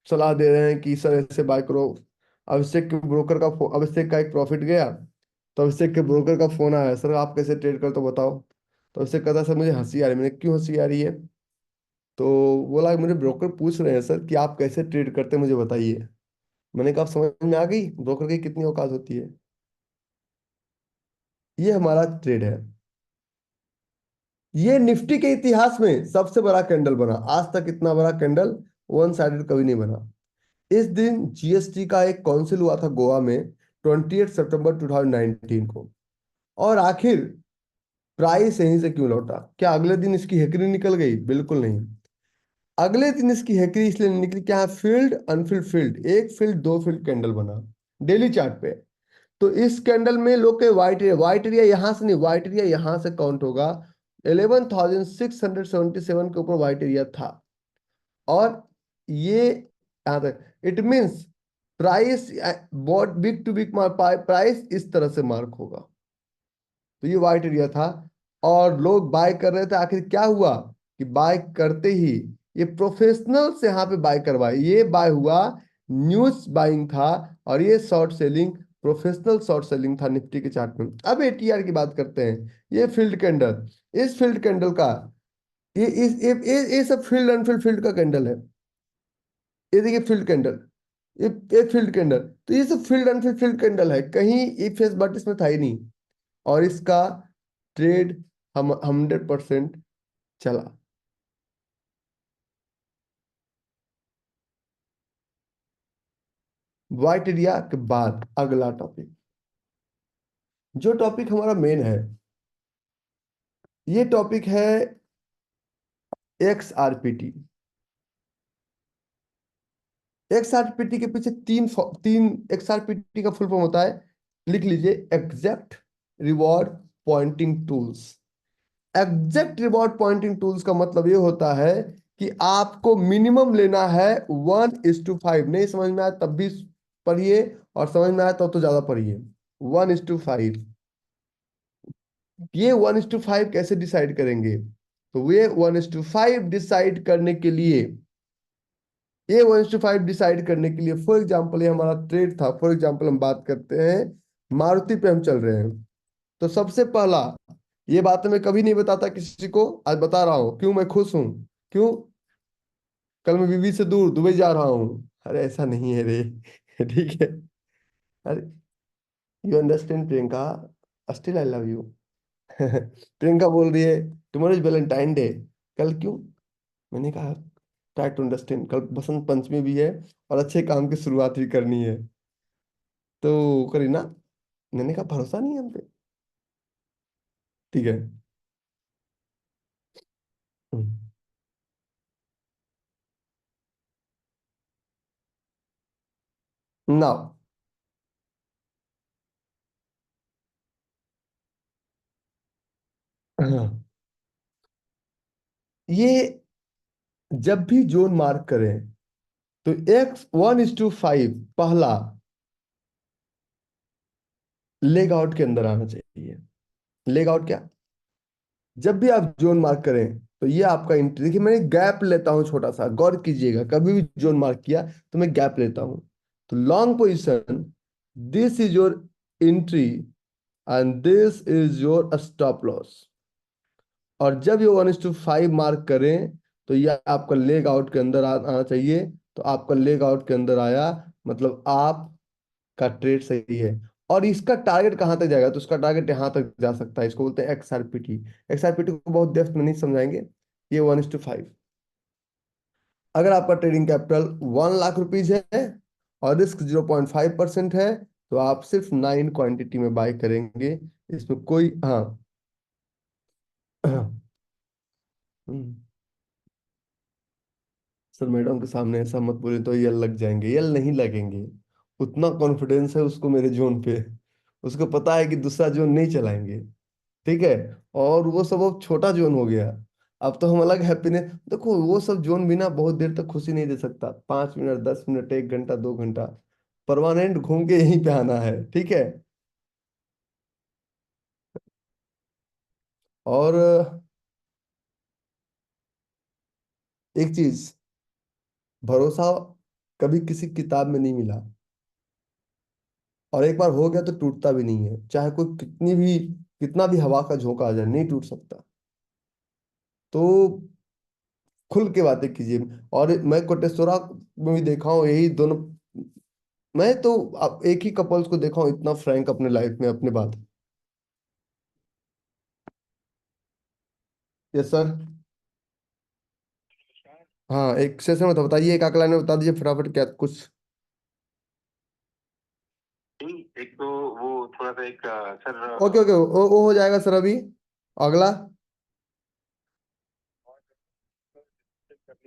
सलाह दे रहे हैं कि सर ऐसे बाय करो। अभिषेक का एक प्रॉफिट गया, तो अभिषेक के ब्रोकर का फोन आया, सर आप कैसे ट्रेड करते हो बताओ। तो उससे कहता सर मुझे हंसी आ रही है। मैंने क्यों हंसी आ रही है? तो बोला मेरे ब्रोकर पूछ रहे हैं सर कि आप कैसे ट्रेड करते हैं मुझे बताइए। मैंने कहा "आप समझ में आ गई ब्रोकर की कितनी औकात होती है? ये हमारा ट्रेड है। ये निफ्टी के इतिहास में सबसे बड़ा कैंडल बना। आज तक इतना बड़ा कैंडल वन साइडेड कभी नहीं बना। इस दिन जीएसटी का एक काउंसिल हुआ था गोवा में 28 सितंबर 2019 को। और आखिर प्राइस यहीं से क्यों लौटा? क्या अगले दिन इसकी हेकड़ी निकल गई? बिल्कुल नहीं। अगले दिन इसकी हेकड़ी इसलिए नहीं निकली, क्या फील्ड अनफिल्ड फील्ड, एक फील्ड दो फील्ड कैंडल बना डेली चार्ट पे। तो इस कैंडल में लोग के व्हाइट एरिया यहां से नहीं, व्हाइट एरिया यहां से काउंट होगा। 11,677 के ऊपर व्हाइट एरिया था। और ये यहां तक it means price, bought big to big price इस तरह से मार्क होगा। तो ये व्हाइट एरिया था और लोग बाय कर रहे थे। आखिर क्या हुआ कि बाय करते ही ये प्रोफेशनल से यहाँ पे बाय करवाए, ये बाय हुआ, न्यूज बाइंग था। और ये short selling, professional short selling था निफ्टी के चार्ट में। अब एटीआर की बात करते हैं। ये फील्ड कैंडल, इस फील्ड कैंडल का, ये सब फील्ड अनफील्ड फील्ड का कैंडल है। ये देखिए फील्ड कैंडल, ये फील्ड कैंडल। तो ये सब फील्ड एंड फील्ड कैंडल है, कहीं इफेस बट इसमें था ही नहीं। और इसका ट्रेड हम 100% चला। व्हाइट एरिया के बाद अगला टॉपिक, जो टॉपिक हमारा मेन है, ये टॉपिक है XRPT। XRPT के पीछे तीन XRPT का फुल फॉर्म होता है, लिख लीजिए, exact reward pointing tools. Exact reward pointing tools का मतलब ये होता है कि आपको मिनिमम लेना है 1:5। नहीं समझ में आया तब भी पढ़िए, और समझ में आया तब तो ज्यादा पढ़िए। 1:5। ये 1:5 कैसे डिसाइड करेंगे? तो ये 1:5 डिसाइड करने के लिए, ये 1:5 डिसाइड करने के लिए, फॉर एग्जाम्पल ये हमारा ट्रेड था, फॉर एग्जाम्पल हम बात करते हैं मारुति पे हम चल रहे हैं। तो सबसे पहला, ये बात मैं कभी नहीं बताता किसी को, आज बता रहा हूं। क्यों? मैं खुश हूं। क्यों? कल मैं बीवी से दूर दुबई जा रहा हूँ। अरे ऐसा नहीं है रे। ठीक है। अरे you understand Priyanka, still I love you. Priyanka बोल रही है टुमारो इज वैलेंटाइन डे। कल क्यों? मैंने कहा ट्राई टू अंडरस्टैंड, कल बसंत पंचमी भी है और अच्छे काम की शुरुआत भी करनी है। तो करीना, मैंने कहा भरोसा नहीं है हम पे। ठीक है। नाउ ये जब भी जोन मार्क करें तो एक्स 1:5 पहला लेग आउट के अंदर आना चाहिए। लेग आउट क्या? जब भी आप जोन मार्क करें तो ये आपका एंट्री। देखिए मैंने गैप लेता हूं छोटा सा, गौर कीजिएगा, कभी भी जोन मार्क किया तो मैं गैप लेता हूं। तो long position, this is your entry and this is your stop loss. और जब ये 1:5 मार्क करें तो ये आपका लेग आउट के अंदर आना चाहिए। तो आपका लेग आउट के अंदर आया, मतलब आपका ट्रेड सही है। और इसका टारगेट कहां तक जाएगा? तो इसका टारगेट यहां तक जा सकता है, इसको बोलते हैं XRPT। XRPT को बहुत डेप्थ में नहीं समझाएंगे। ये 1:5। अगर आपका ट्रेडिंग कैपिटल 1 लाख रुपीज है और रिस्क 0.5% है, तो आप सिर्फ 9 क्वांटिटी में बाय करेंगे। इसमें कोई, हाँ। हम्म, सर मैडम के सामने ऐसा मत बोले तो यल लग जाएंगे। यल नहीं लगेंगे। उतना कॉन्फिडेंस है उसको मेरे जोन पे। उसको पता है कि दूसरा जोन नहीं चलाएंगे। ठीक है। और वो सब अब छोटा जोन हो गया। अब तो हम अलग हैप्पीनेस, देखो वो सब जोन भी ना बहुत देर तक खुशी नहीं दे सकता। 5 मिनट, 10 मिनट, 1 घंटा, 2 घंटा, परमानेंट घूम के यहीं पे आना है। ठीक है। और एक चीज, भरोसा कभी किसी किताब में नहीं मिला। और एक बार हो गया तो टूटता भी नहीं है, चाहे कोई कितनी भी, कितना भी हवा का झोंका आ जाए, नहीं टूट सकता। तो खुल के बातें कीजिए। और मैं कोटेश्वरा में भी देखा हूँ यही दोनों। मैं तो अब एक ही कपल्स को देखा हूँ इतना फ्रैंक अपने लाइफ में अपने बात। Yes sir. हाँ, एक सेशन में तो बताइए, एक अगला ने बता दीजिए फटाफट क्या कुछ। एक तो वो थोड़ा सा एक सर ओके ओके, वो हो जाएगा सर अभी। अगला।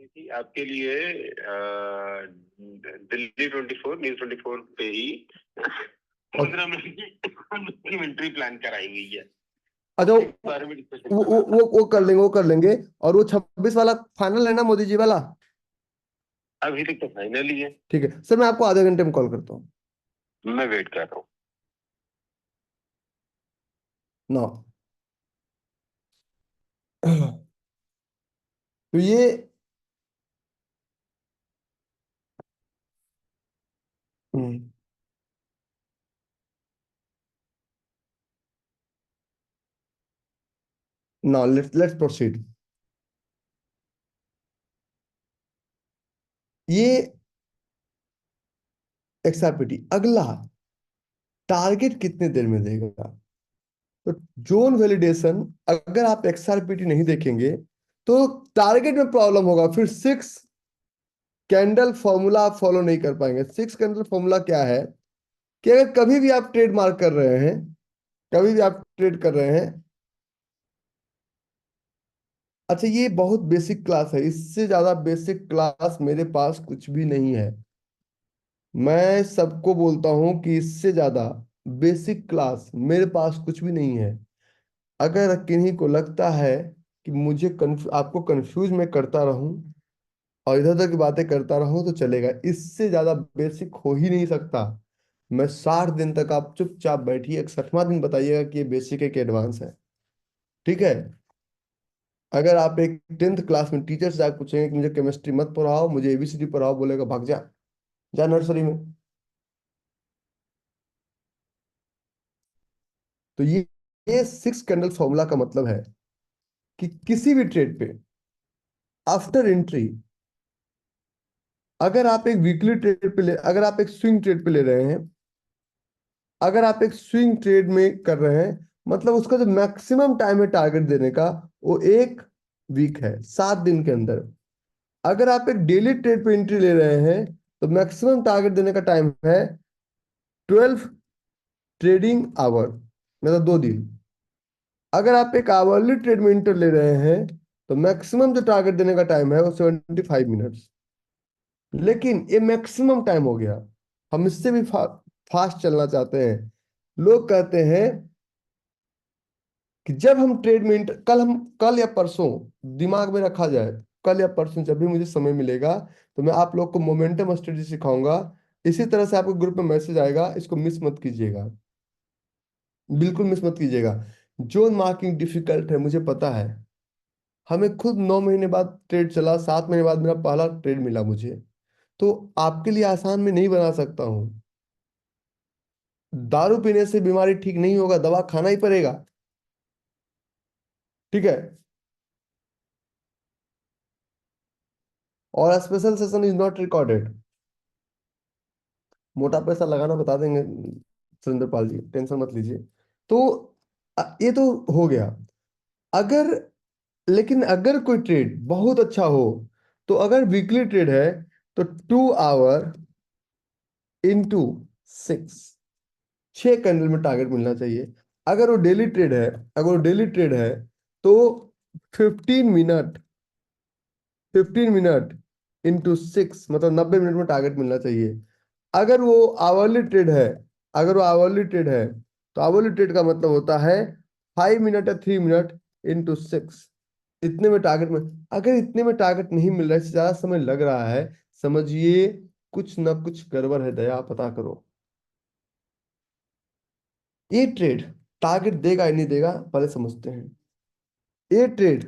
करनी थी आपके लिए दिल्ली 24 न्यूज 24 पे ही और 15 मिनट की डॉक्यूमेंट्री प्लान कराई हुई है। अच्छा, उसके बारे में डिस्कशन वो वो करना था। वो वो कर लेंगे, वो कर लेंगे। और वो 26 वाला फाइनल है ना, मोदी जी वाला? अभी तक तो फाइनल ही है। ठीक है सर, मैं आपको आधे घंटे में कॉल करता हूँ। मैं वेट कर रहा हूँ। ना। तो ये ना, लेट्स प्रोसीड। ये एक्सआरपीटी अगला टारगेट कितने देर में देगा? तो जोन वैलिडेशन, अगर आप एक्सआरपीटी नहीं देखेंगे तो टारगेट में प्रॉब्लम होगा। फिर 6 कैंडल फॉर्मूला आप फॉलो नहीं कर पाएंगे। 6 कैंडल फॉर्मूला क्या है कि अगर कभी भी आप ट्रेड मार्क कर रहे हैं, कभी भी आप ट्रेड कर रहे हैं। अच्छा, ये बहुत बेसिक क्लास है, इससे ज्यादा बेसिक क्लास मेरे पास कुछ भी नहीं है। मैं सबको बोलता हूं कि इससे ज्यादा बेसिक क्लास मेरे पास कुछ भी नहीं है। अगर किन्हीं को लगता है कि मुझे आपको कंफ्यूज मैं करता रहूं और इधर उधर की बातें करता रहूं तो चलेगा, इससे ज्यादा बेसिक हो ही नहीं सकता। मैं 60 दिन तक, आप चुपचाप बैठिए, 61वां दिन बताइएगा कि ये बेसिक है कि एडवांस है। ठीक है? अगर आप एक 10th क्लास में टीचर से जाकर पूछेंगे कि मुझे केमिस्ट्री मत पढ़ाओ, मुझे एबीसीडी पढ़ाओ, बोलेगा भाग जा, जा नर्सरी में। तो ये 6 कैंडल फॉर्मूला का मतलब है कि किसी भी ट्रेड पे आफ्टर एंट्री, अगर आप एक वीकली ट्रेड पे ले, अगर आप एक स्विंग ट्रेड पे ले रहे हैं, अगर आप एक स्विंग ट्रेड में कर रहे हैं, मतलब उसका जो मैक्सिमम टाइम है टारगेट देने का, वो 1 वीक है, 7 दिन के अंदर। अगर आप एक डेली ट्रेड पे एंट्री ले रहे हैं तो मैक्सिमम टारगेट देने का टाइम है 12 ट्रेडिंग आवर, मतलब 2 दिन। अगर आप एक आवरली ट्रेड में एंट्री ले रहे हैं तो मैक्सिमम जो टारगेट देने का टाइम है वो 75 मिनट्स। लेकिन ये मैक्सिमम टाइम हो गया, हम इससे भी फास्ट चलना चाहते हैं। लोग कहते हैं कि जब हम ट्रेड में कल या परसों, दिमाग में रखा जाए, कल या परसों जब भी मुझे समय मिलेगा तो मैं आप लोग को मोमेंटम स्टडी सिखाऊंगा। इसी तरह से आपको ग्रुप में मैसेज आएगा, इसको मिस मत कीजिएगा, बिल्कुल मिस मत कीजिएगा। जोन मार्किंग डिफिकल्ट है, मुझे पता है। हमें खुद 9 महीने बाद ट्रेड चला, 7 महीने बाद मेरा पहला ट्रेड मिला मुझे। तो आपके लिए आसान में नहीं बना सकता हूँ। दारू पीने से बीमारी ठीक नहीं होगा, दवा खाना ही पड़ेगा। ठीक है? और special session is not recorded. मोटा पैसा लगाना बता देंगे सुरेंद्र पाल जी, टेंशन मत लीजिए। तो ये तो हो गया। अगर लेकिन अगर कोई ट्रेड बहुत अच्छा हो, तो अगर वीकली ट्रेड है तो 2 आवर इंटू 6, 6 कैंडल में टारगेट मिलना चाहिए। अगर वो डेली ट्रेड है, अगर वो डेली ट्रेड है तो 15 मिनट, 15 मिनट इंटू 6, मतलब 90 मिनट में टारगेट मिलना चाहिए। अगर वो आवरली ट्रेड है, अगर वो आवरली ट्रेड है तो आवरली ट्रेड का मतलब होता है 5 मिनट या 3 मिनट इंटू 6, इतने में टारगेट में। अगर इतने में टारगेट नहीं मिल रहा है, इससे ज्यादा समय लग रहा है, समझिए कुछ ना कुछ गड़बड़ है, दया पता करो। ये ट्रेड टारगेट देगा या नहीं देगा पहले समझते हैं। ये ट्रेड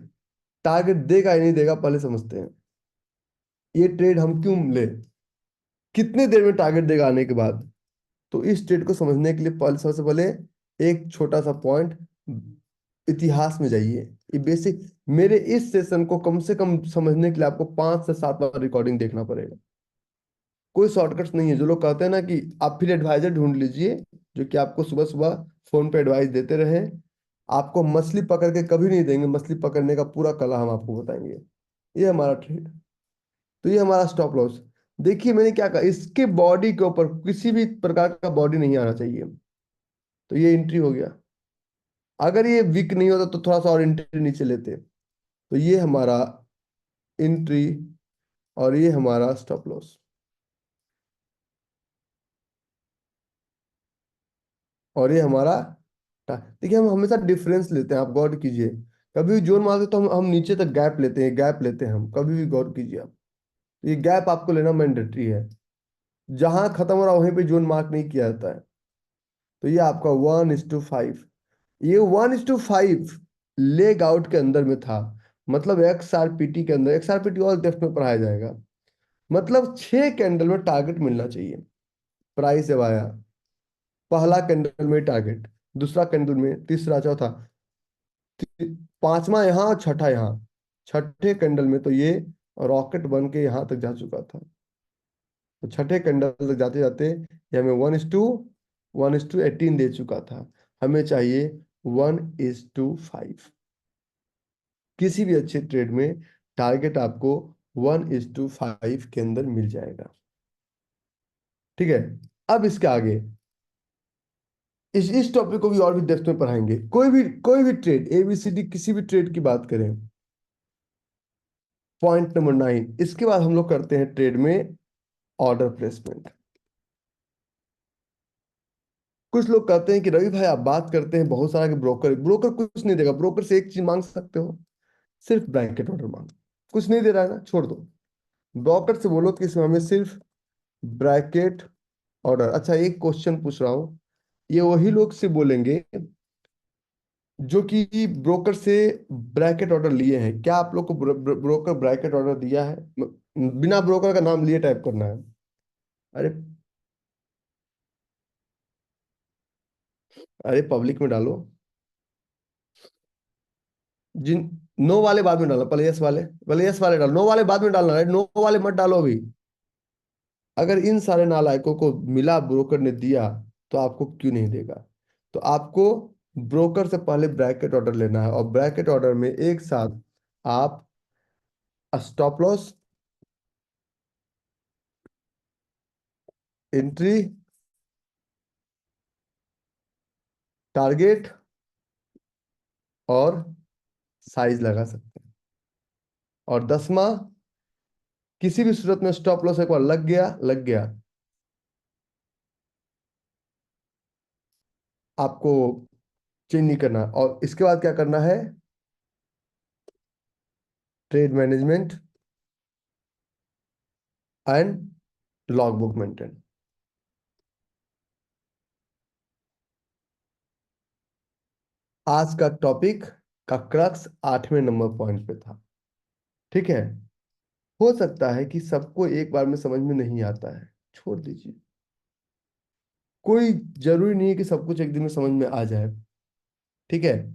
टारगेट देगा या नहीं देगा पहले समझते हैं। ये ट्रेड हम क्यों ले, कितने देर में टारगेट देगा आने के बाद। तो इस ट्रेड को समझने के लिए पहले, सबसे पहले एक छोटा सा पॉइंट, इतिहास में जाइए। ये बेसिक, मेरे इस सेशन को कम से कम समझने के लिए आपको 5 से 7 बार रिकॉर्डिंग देखना पड़ेगा। कोई शॉर्टकट्स नहीं है। जो लोग कहते हैं ना कि आप फिर एडवाइजर ढूंढ लीजिए जो कि आपको सुबह सुबह फोन पे एडवाइस देते रहे, आपको मछली पकड़ के कभी नहीं देंगे। मछली पकड़ने का पूरा कला हम आपको बताएंगे। ये हमारा ट्रेड। तो ये हमारा स्टॉप लॉस। देखिए मैंने क्या कहा, इसके बॉडी के ऊपर किसी भी प्रकार का बॉडी नहीं आना चाहिए। तो ये एंट्री हो गया। अगर ये वीक नहीं होता तो थोड़ा सा और एंट्री नीचे लेते। तो ये हमारा एंट्री और ये हमारा स्टॉप लॉस। और ये हमारा देखिए हम हमेशा डिफरेंस लेते हैं, आप गौर कीजिए। कभी भी जोन मारते तो हम नीचे तक गैप लेते हैं, गैप लेते हैं हम, कभी भी गौर कीजिए आप। तो ये गैप आपको लेना मैंडेटरी है। जहां खत्म हो रहा वहीं पे जोन मार्क नहीं किया जाता है। तो ये आपका 1:5। ये 1:5 लेग आउट के अंदर में था। मतलब XRPT के अंदर, XRPT और डेप्थ में पढ़ाया जाएगा। मतलब 6 कैंडल में टारगेट मिलना चाहिए। प्राइस जब आया, पहला कैंडल में टारगेट, दूसरा कैंडल में, तीसरा, चौथा, पांचवा यहाँ और छठा यहाँ। छठे कैंडल में तो ये रॉकेट बन के यहाँ तक जा चुका था। तो छठे कैंडल तक जाते जाते ये हमें 1:18 दे चुका था। हमें चाहिए 1:5। किसी भी अच्छे ट्रेड में टारगेट आपको 1:5 के अंदर मिल जाएगा। ठीक है। अब इसके आगे इस टॉपिक को भी और भी डेप्थ में पढ़ाएंगे। कोई भी ट्रेड, ABCD किसी भी ट्रेड की बात करें। पॉइंट नंबर 9, इसके बाद हम लोग करते हैं ट्रेड में ऑर्डर प्लेसमेंट। कुछ लोग कहते हैं कि रवि भाई आप बात करते हैं बहुत सारा कि ब्रोकर ब्रोकर कुछ नहीं देगा। ब्रोकर से एक चीज मांग सकते हो, सिर्फ ब्रैकेट ऑर्डर मांग। कुछ नहीं दे रहा है ना, छोड़ दो। ब्रोकर से बोलो कि इसमें हमें सिर्फ ब्रैकेट ऑर्डर। अच्छा एक क्वेश्चन पूछ रहा हूँ, ये वही लोग से बोलेंगे जो कि ब्रोकर से ब्रैकेट ऑर्डर लिए हैं। क्या आप लोग को ब्रोकर ब्रैकेट ऑर्डर दिया है? बिना ब्रोकर का नाम लिए टाइप करना है। अरे, अरे पब्लिक में डालो। जिन नो वाले बाद में डालो, पहले यस वाले, पहले यस वाले डालो। नो वाले बाद में डालना है, नो वाले मत डालो अभी। अगर इन सारे नालायकों को मिला ब्रोकर ने दिया तो आपको क्यों नहीं देगा? तो आपको ब्रोकर से पहले ब्रैकेट ऑर्डर लेना है, और ब्रैकेट ऑर्डर में एक साथ आप स्टॉप लॉस, एंट्री, टारगेट और साइज लगा सकते हैं। और 10वां, किसी भी सूरत में स्टॉप लॉस एक बार लग गया, लग गया, आपको चेंज नहीं करना। और इसके बाद क्या करना है? Trade management and log book maintain. आज का टॉपिक का क्रक्स 8वें नंबर पॉइंट पे था। ठीक है। हो सकता है कि सबको एक बार में समझ में नहीं आता है, छोड़ दीजिए। कोई जरूरी नहीं है कि सब कुछ एक दिन में समझ में आ जाए। ठीक है।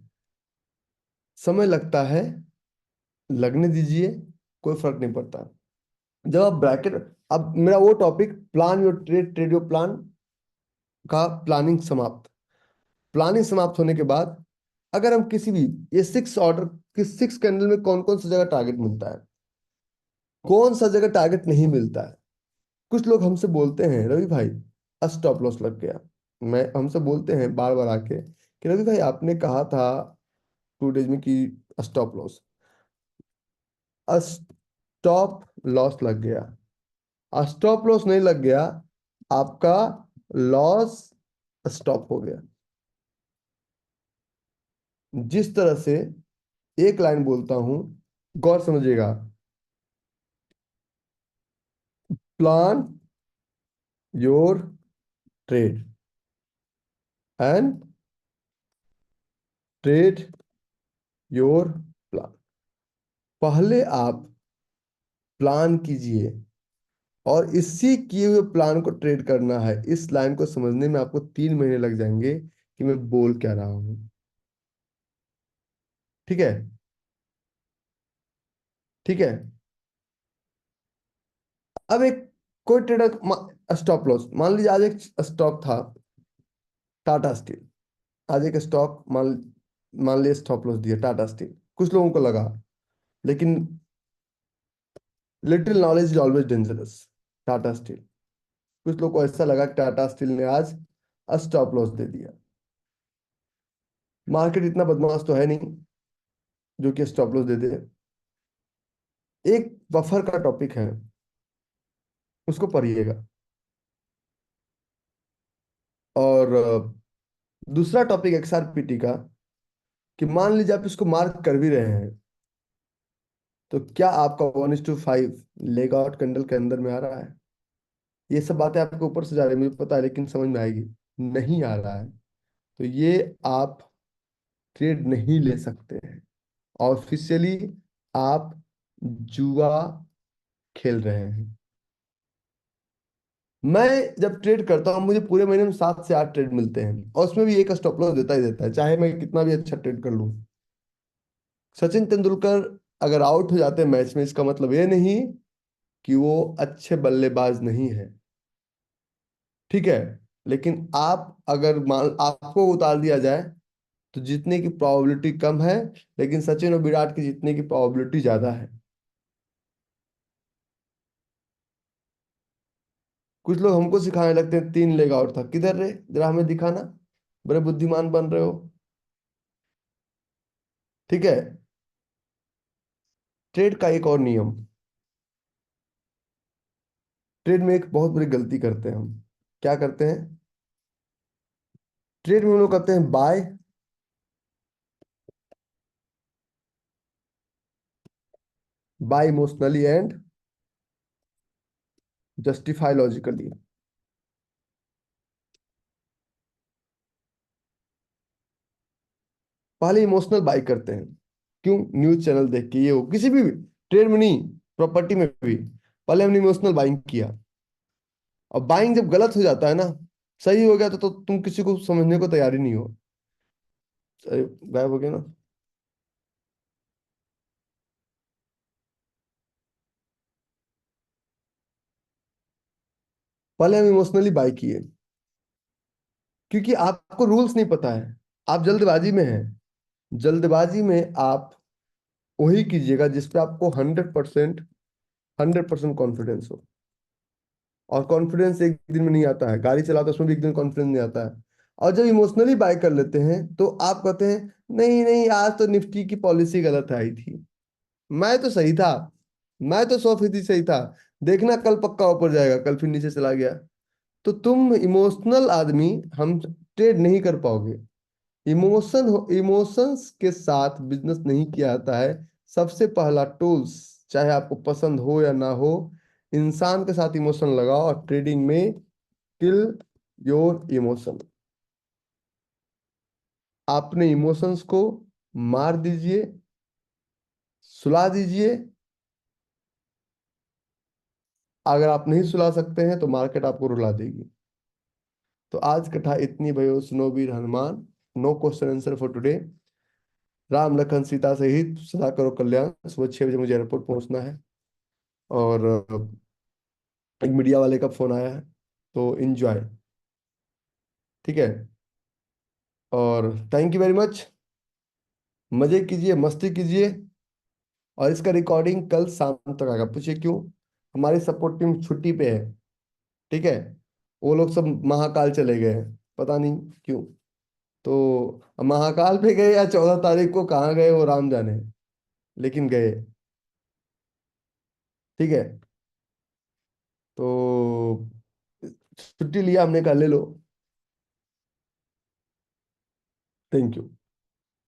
समय लगता है, लगने दीजिए, कोई फर्क नहीं पड़ता। जब आप ब्रैकेट, अब मेरा वो topic plan your trade, trade your plan का प्लानिंग समाप्त। प्लानिंग समाप्त होने के बाद अगर हम किसी भी, ये 6 ऑर्डर कि 6 कैंडल में कौन कौन सी जगह टारगेट मिलता है, कौन सा जगह टारगेट नहीं मिलता है। कुछ लोग हमसे बोलते हैं रवि भाई स्टॉप लॉस लग गया। मैं हमसे बोलते हैं बार बार आके कि रवि भाई आपने कहा था 2 डेज में कि स्टॉप लॉस, स्टॉप लॉस लग गया। स्टॉप लॉस नहीं लग गया, आपका लॉस स्टॉप हो गया। जिस तरह से एक लाइन बोलता हूं, गौर समझिएगा। Plan your trade and trade your plan. पहले आप प्लान कीजिए और इसी किए हुए प्लान को ट्रेड करना है। इस लाइन को समझने में आपको 3 महीने लग जाएंगे कि मैं बोल क्या रहा हूं। ठीक है। ठीक है। अब एक कोई ट्रेडर स्टॉप लॉस, मान लीजिए आज एक स्टॉक था टाटा स्टील। आज एक स्टॉक मान मान लिया स्टॉप लॉस दिया टाटा स्टील, कुछ लोगों को लगा। लेकिन little knowledge is always dangerous. Tata steel, कुछ लोग को ऐसा लगा कि टाटा स्टील ने आज स्टॉप लॉस दे दिया। मार्केट इतना बदमाश तो है नहीं जो कि स्टॉप लॉस दे दे। एक बफर का टॉपिक है, उसको पढ़िएगा। और दूसरा टॉपिक XRPT का, कि मान लीजिए आप इसको मार्क कर भी रहे हैं, तो क्या आपका 1:5 लेग आउट कैंडल के अंदर में आ रहा है? ये सब बातें आपके ऊपर से जा रही है मुझे पता है, लेकिन समझ में आएगी। नहीं आ रहा है तो ये आप ट्रेड नहीं ले सकते हैं। ऑफिशियली आप जुआ खेल रहे हैं। मैं जब ट्रेड करता हूँ मुझे पूरे महीने में 7 से 8 ट्रेड मिलते हैं, और उसमें भी एक स्टॉप लॉस देता ही देता है, चाहे मैं कितना भी अच्छा ट्रेड कर लूँ। सचिन तेंदुलकर अगर आउट हो जाते हैं मैच में, इसका मतलब ये नहीं कि वो अच्छे बल्लेबाज नहीं है। ठीक है। लेकिन आप अगर मान आपको उतार दिया जाए तो जीतने की प्रोबेबिलिटी कम है, लेकिन सचिन और विराट की जीतने की प्रोबेबिलिटी ज्यादा है। कुछ लोग हमको सिखाने लगते हैं 3 लेग आउट था, किधर रे जरा हमें दिखाना, बड़े बुद्धिमान बन रहे हो। ठीक है। ट्रेड का एक और नियम, ट्रेड में एक बहुत बड़ी गलती करते हैं हम। क्या करते हैं? ट्रेड में हम लोग करते हैं buy emotionally and justify logically. पहले इमोशनल बाई करते हैं। क्यों? न्यूज चैनल देख के, ये हो किसी भी ट्रेड में नहीं, प्रॉपर्टी में भी। पहले हमने इमोशनल बाइंग किया, और बाइंग जब गलत हो जाता है ना, सही हो गया तो तुम किसी को समझने को तैयार ही नहीं हो। अरे, गायब हो गया ना। पहले हम इमोशनली बाई किए, क्योंकि आपको रूल्स नहीं पता है, आप जल्दबाजी में हैं। जल्दबाजी में आप वही कीजिएगा जिस पे आपको 100% कॉन्फिडेंस हो। और कॉन्फिडेंस एक दिन में नहीं आता है, गाड़ी चलाते उसमें भी एक दिन कॉन्फिडेंस नहीं आता है। और जब इमोशनली बाय कर लेते हैं तो आप कहते हैं नहीं नहीं, आज तो निफ्टी की पॉलिसी गलत आई थी, मैं तो सही था, मैं तो 100% सही था, देखना कल पक्का ऊपर जाएगा, कल फिर नीचे चला गया। तो तुम इमोशनल आदमी, हम ट्रेड नहीं कर पाओगे। इमोशंस के साथ बिजनेस नहीं किया जाता है। सबसे पहला टूल्स, चाहे आपको पसंद हो या ना हो, इंसान के साथ इमोशन लगाओ और ट्रेडिंग में किल योर इमोशन। अपने इमोशंस को मार दीजिए, सुला दीजिए। अगर आप नहीं सुला सकते हैं तो मार्केट आपको रुला देगी। तो आज कथा इतनी भयो सुनो वीर Hanuman. No question answer for today. Ram Lakhan Sita सहित सदा करो कल्याण। सुबह 6 बजे मुझे एयरपोर्ट पहुंचना है, और एक मीडिया वाले का फोन आया है, तो एंजॉय। ठीक है। और थैंक यू वेरी मच। मजे कीजिए, मस्ती कीजिए। और इसका रिकॉर्डिंग कल शाम तक आएगा। पूछिए क्यों? हमारी सपोर्ट टीम छुट्टी पे है। ठीक है। वो लोग सब महाकाल चले गए हैं, पता नहीं क्यों। तो महाकाल पे गए या 14 तारीख को कहाँ गए वो राम जाने, लेकिन गए। ठीक है। तो छुट्टी लिया हमने, कहा ले लो। Thank you.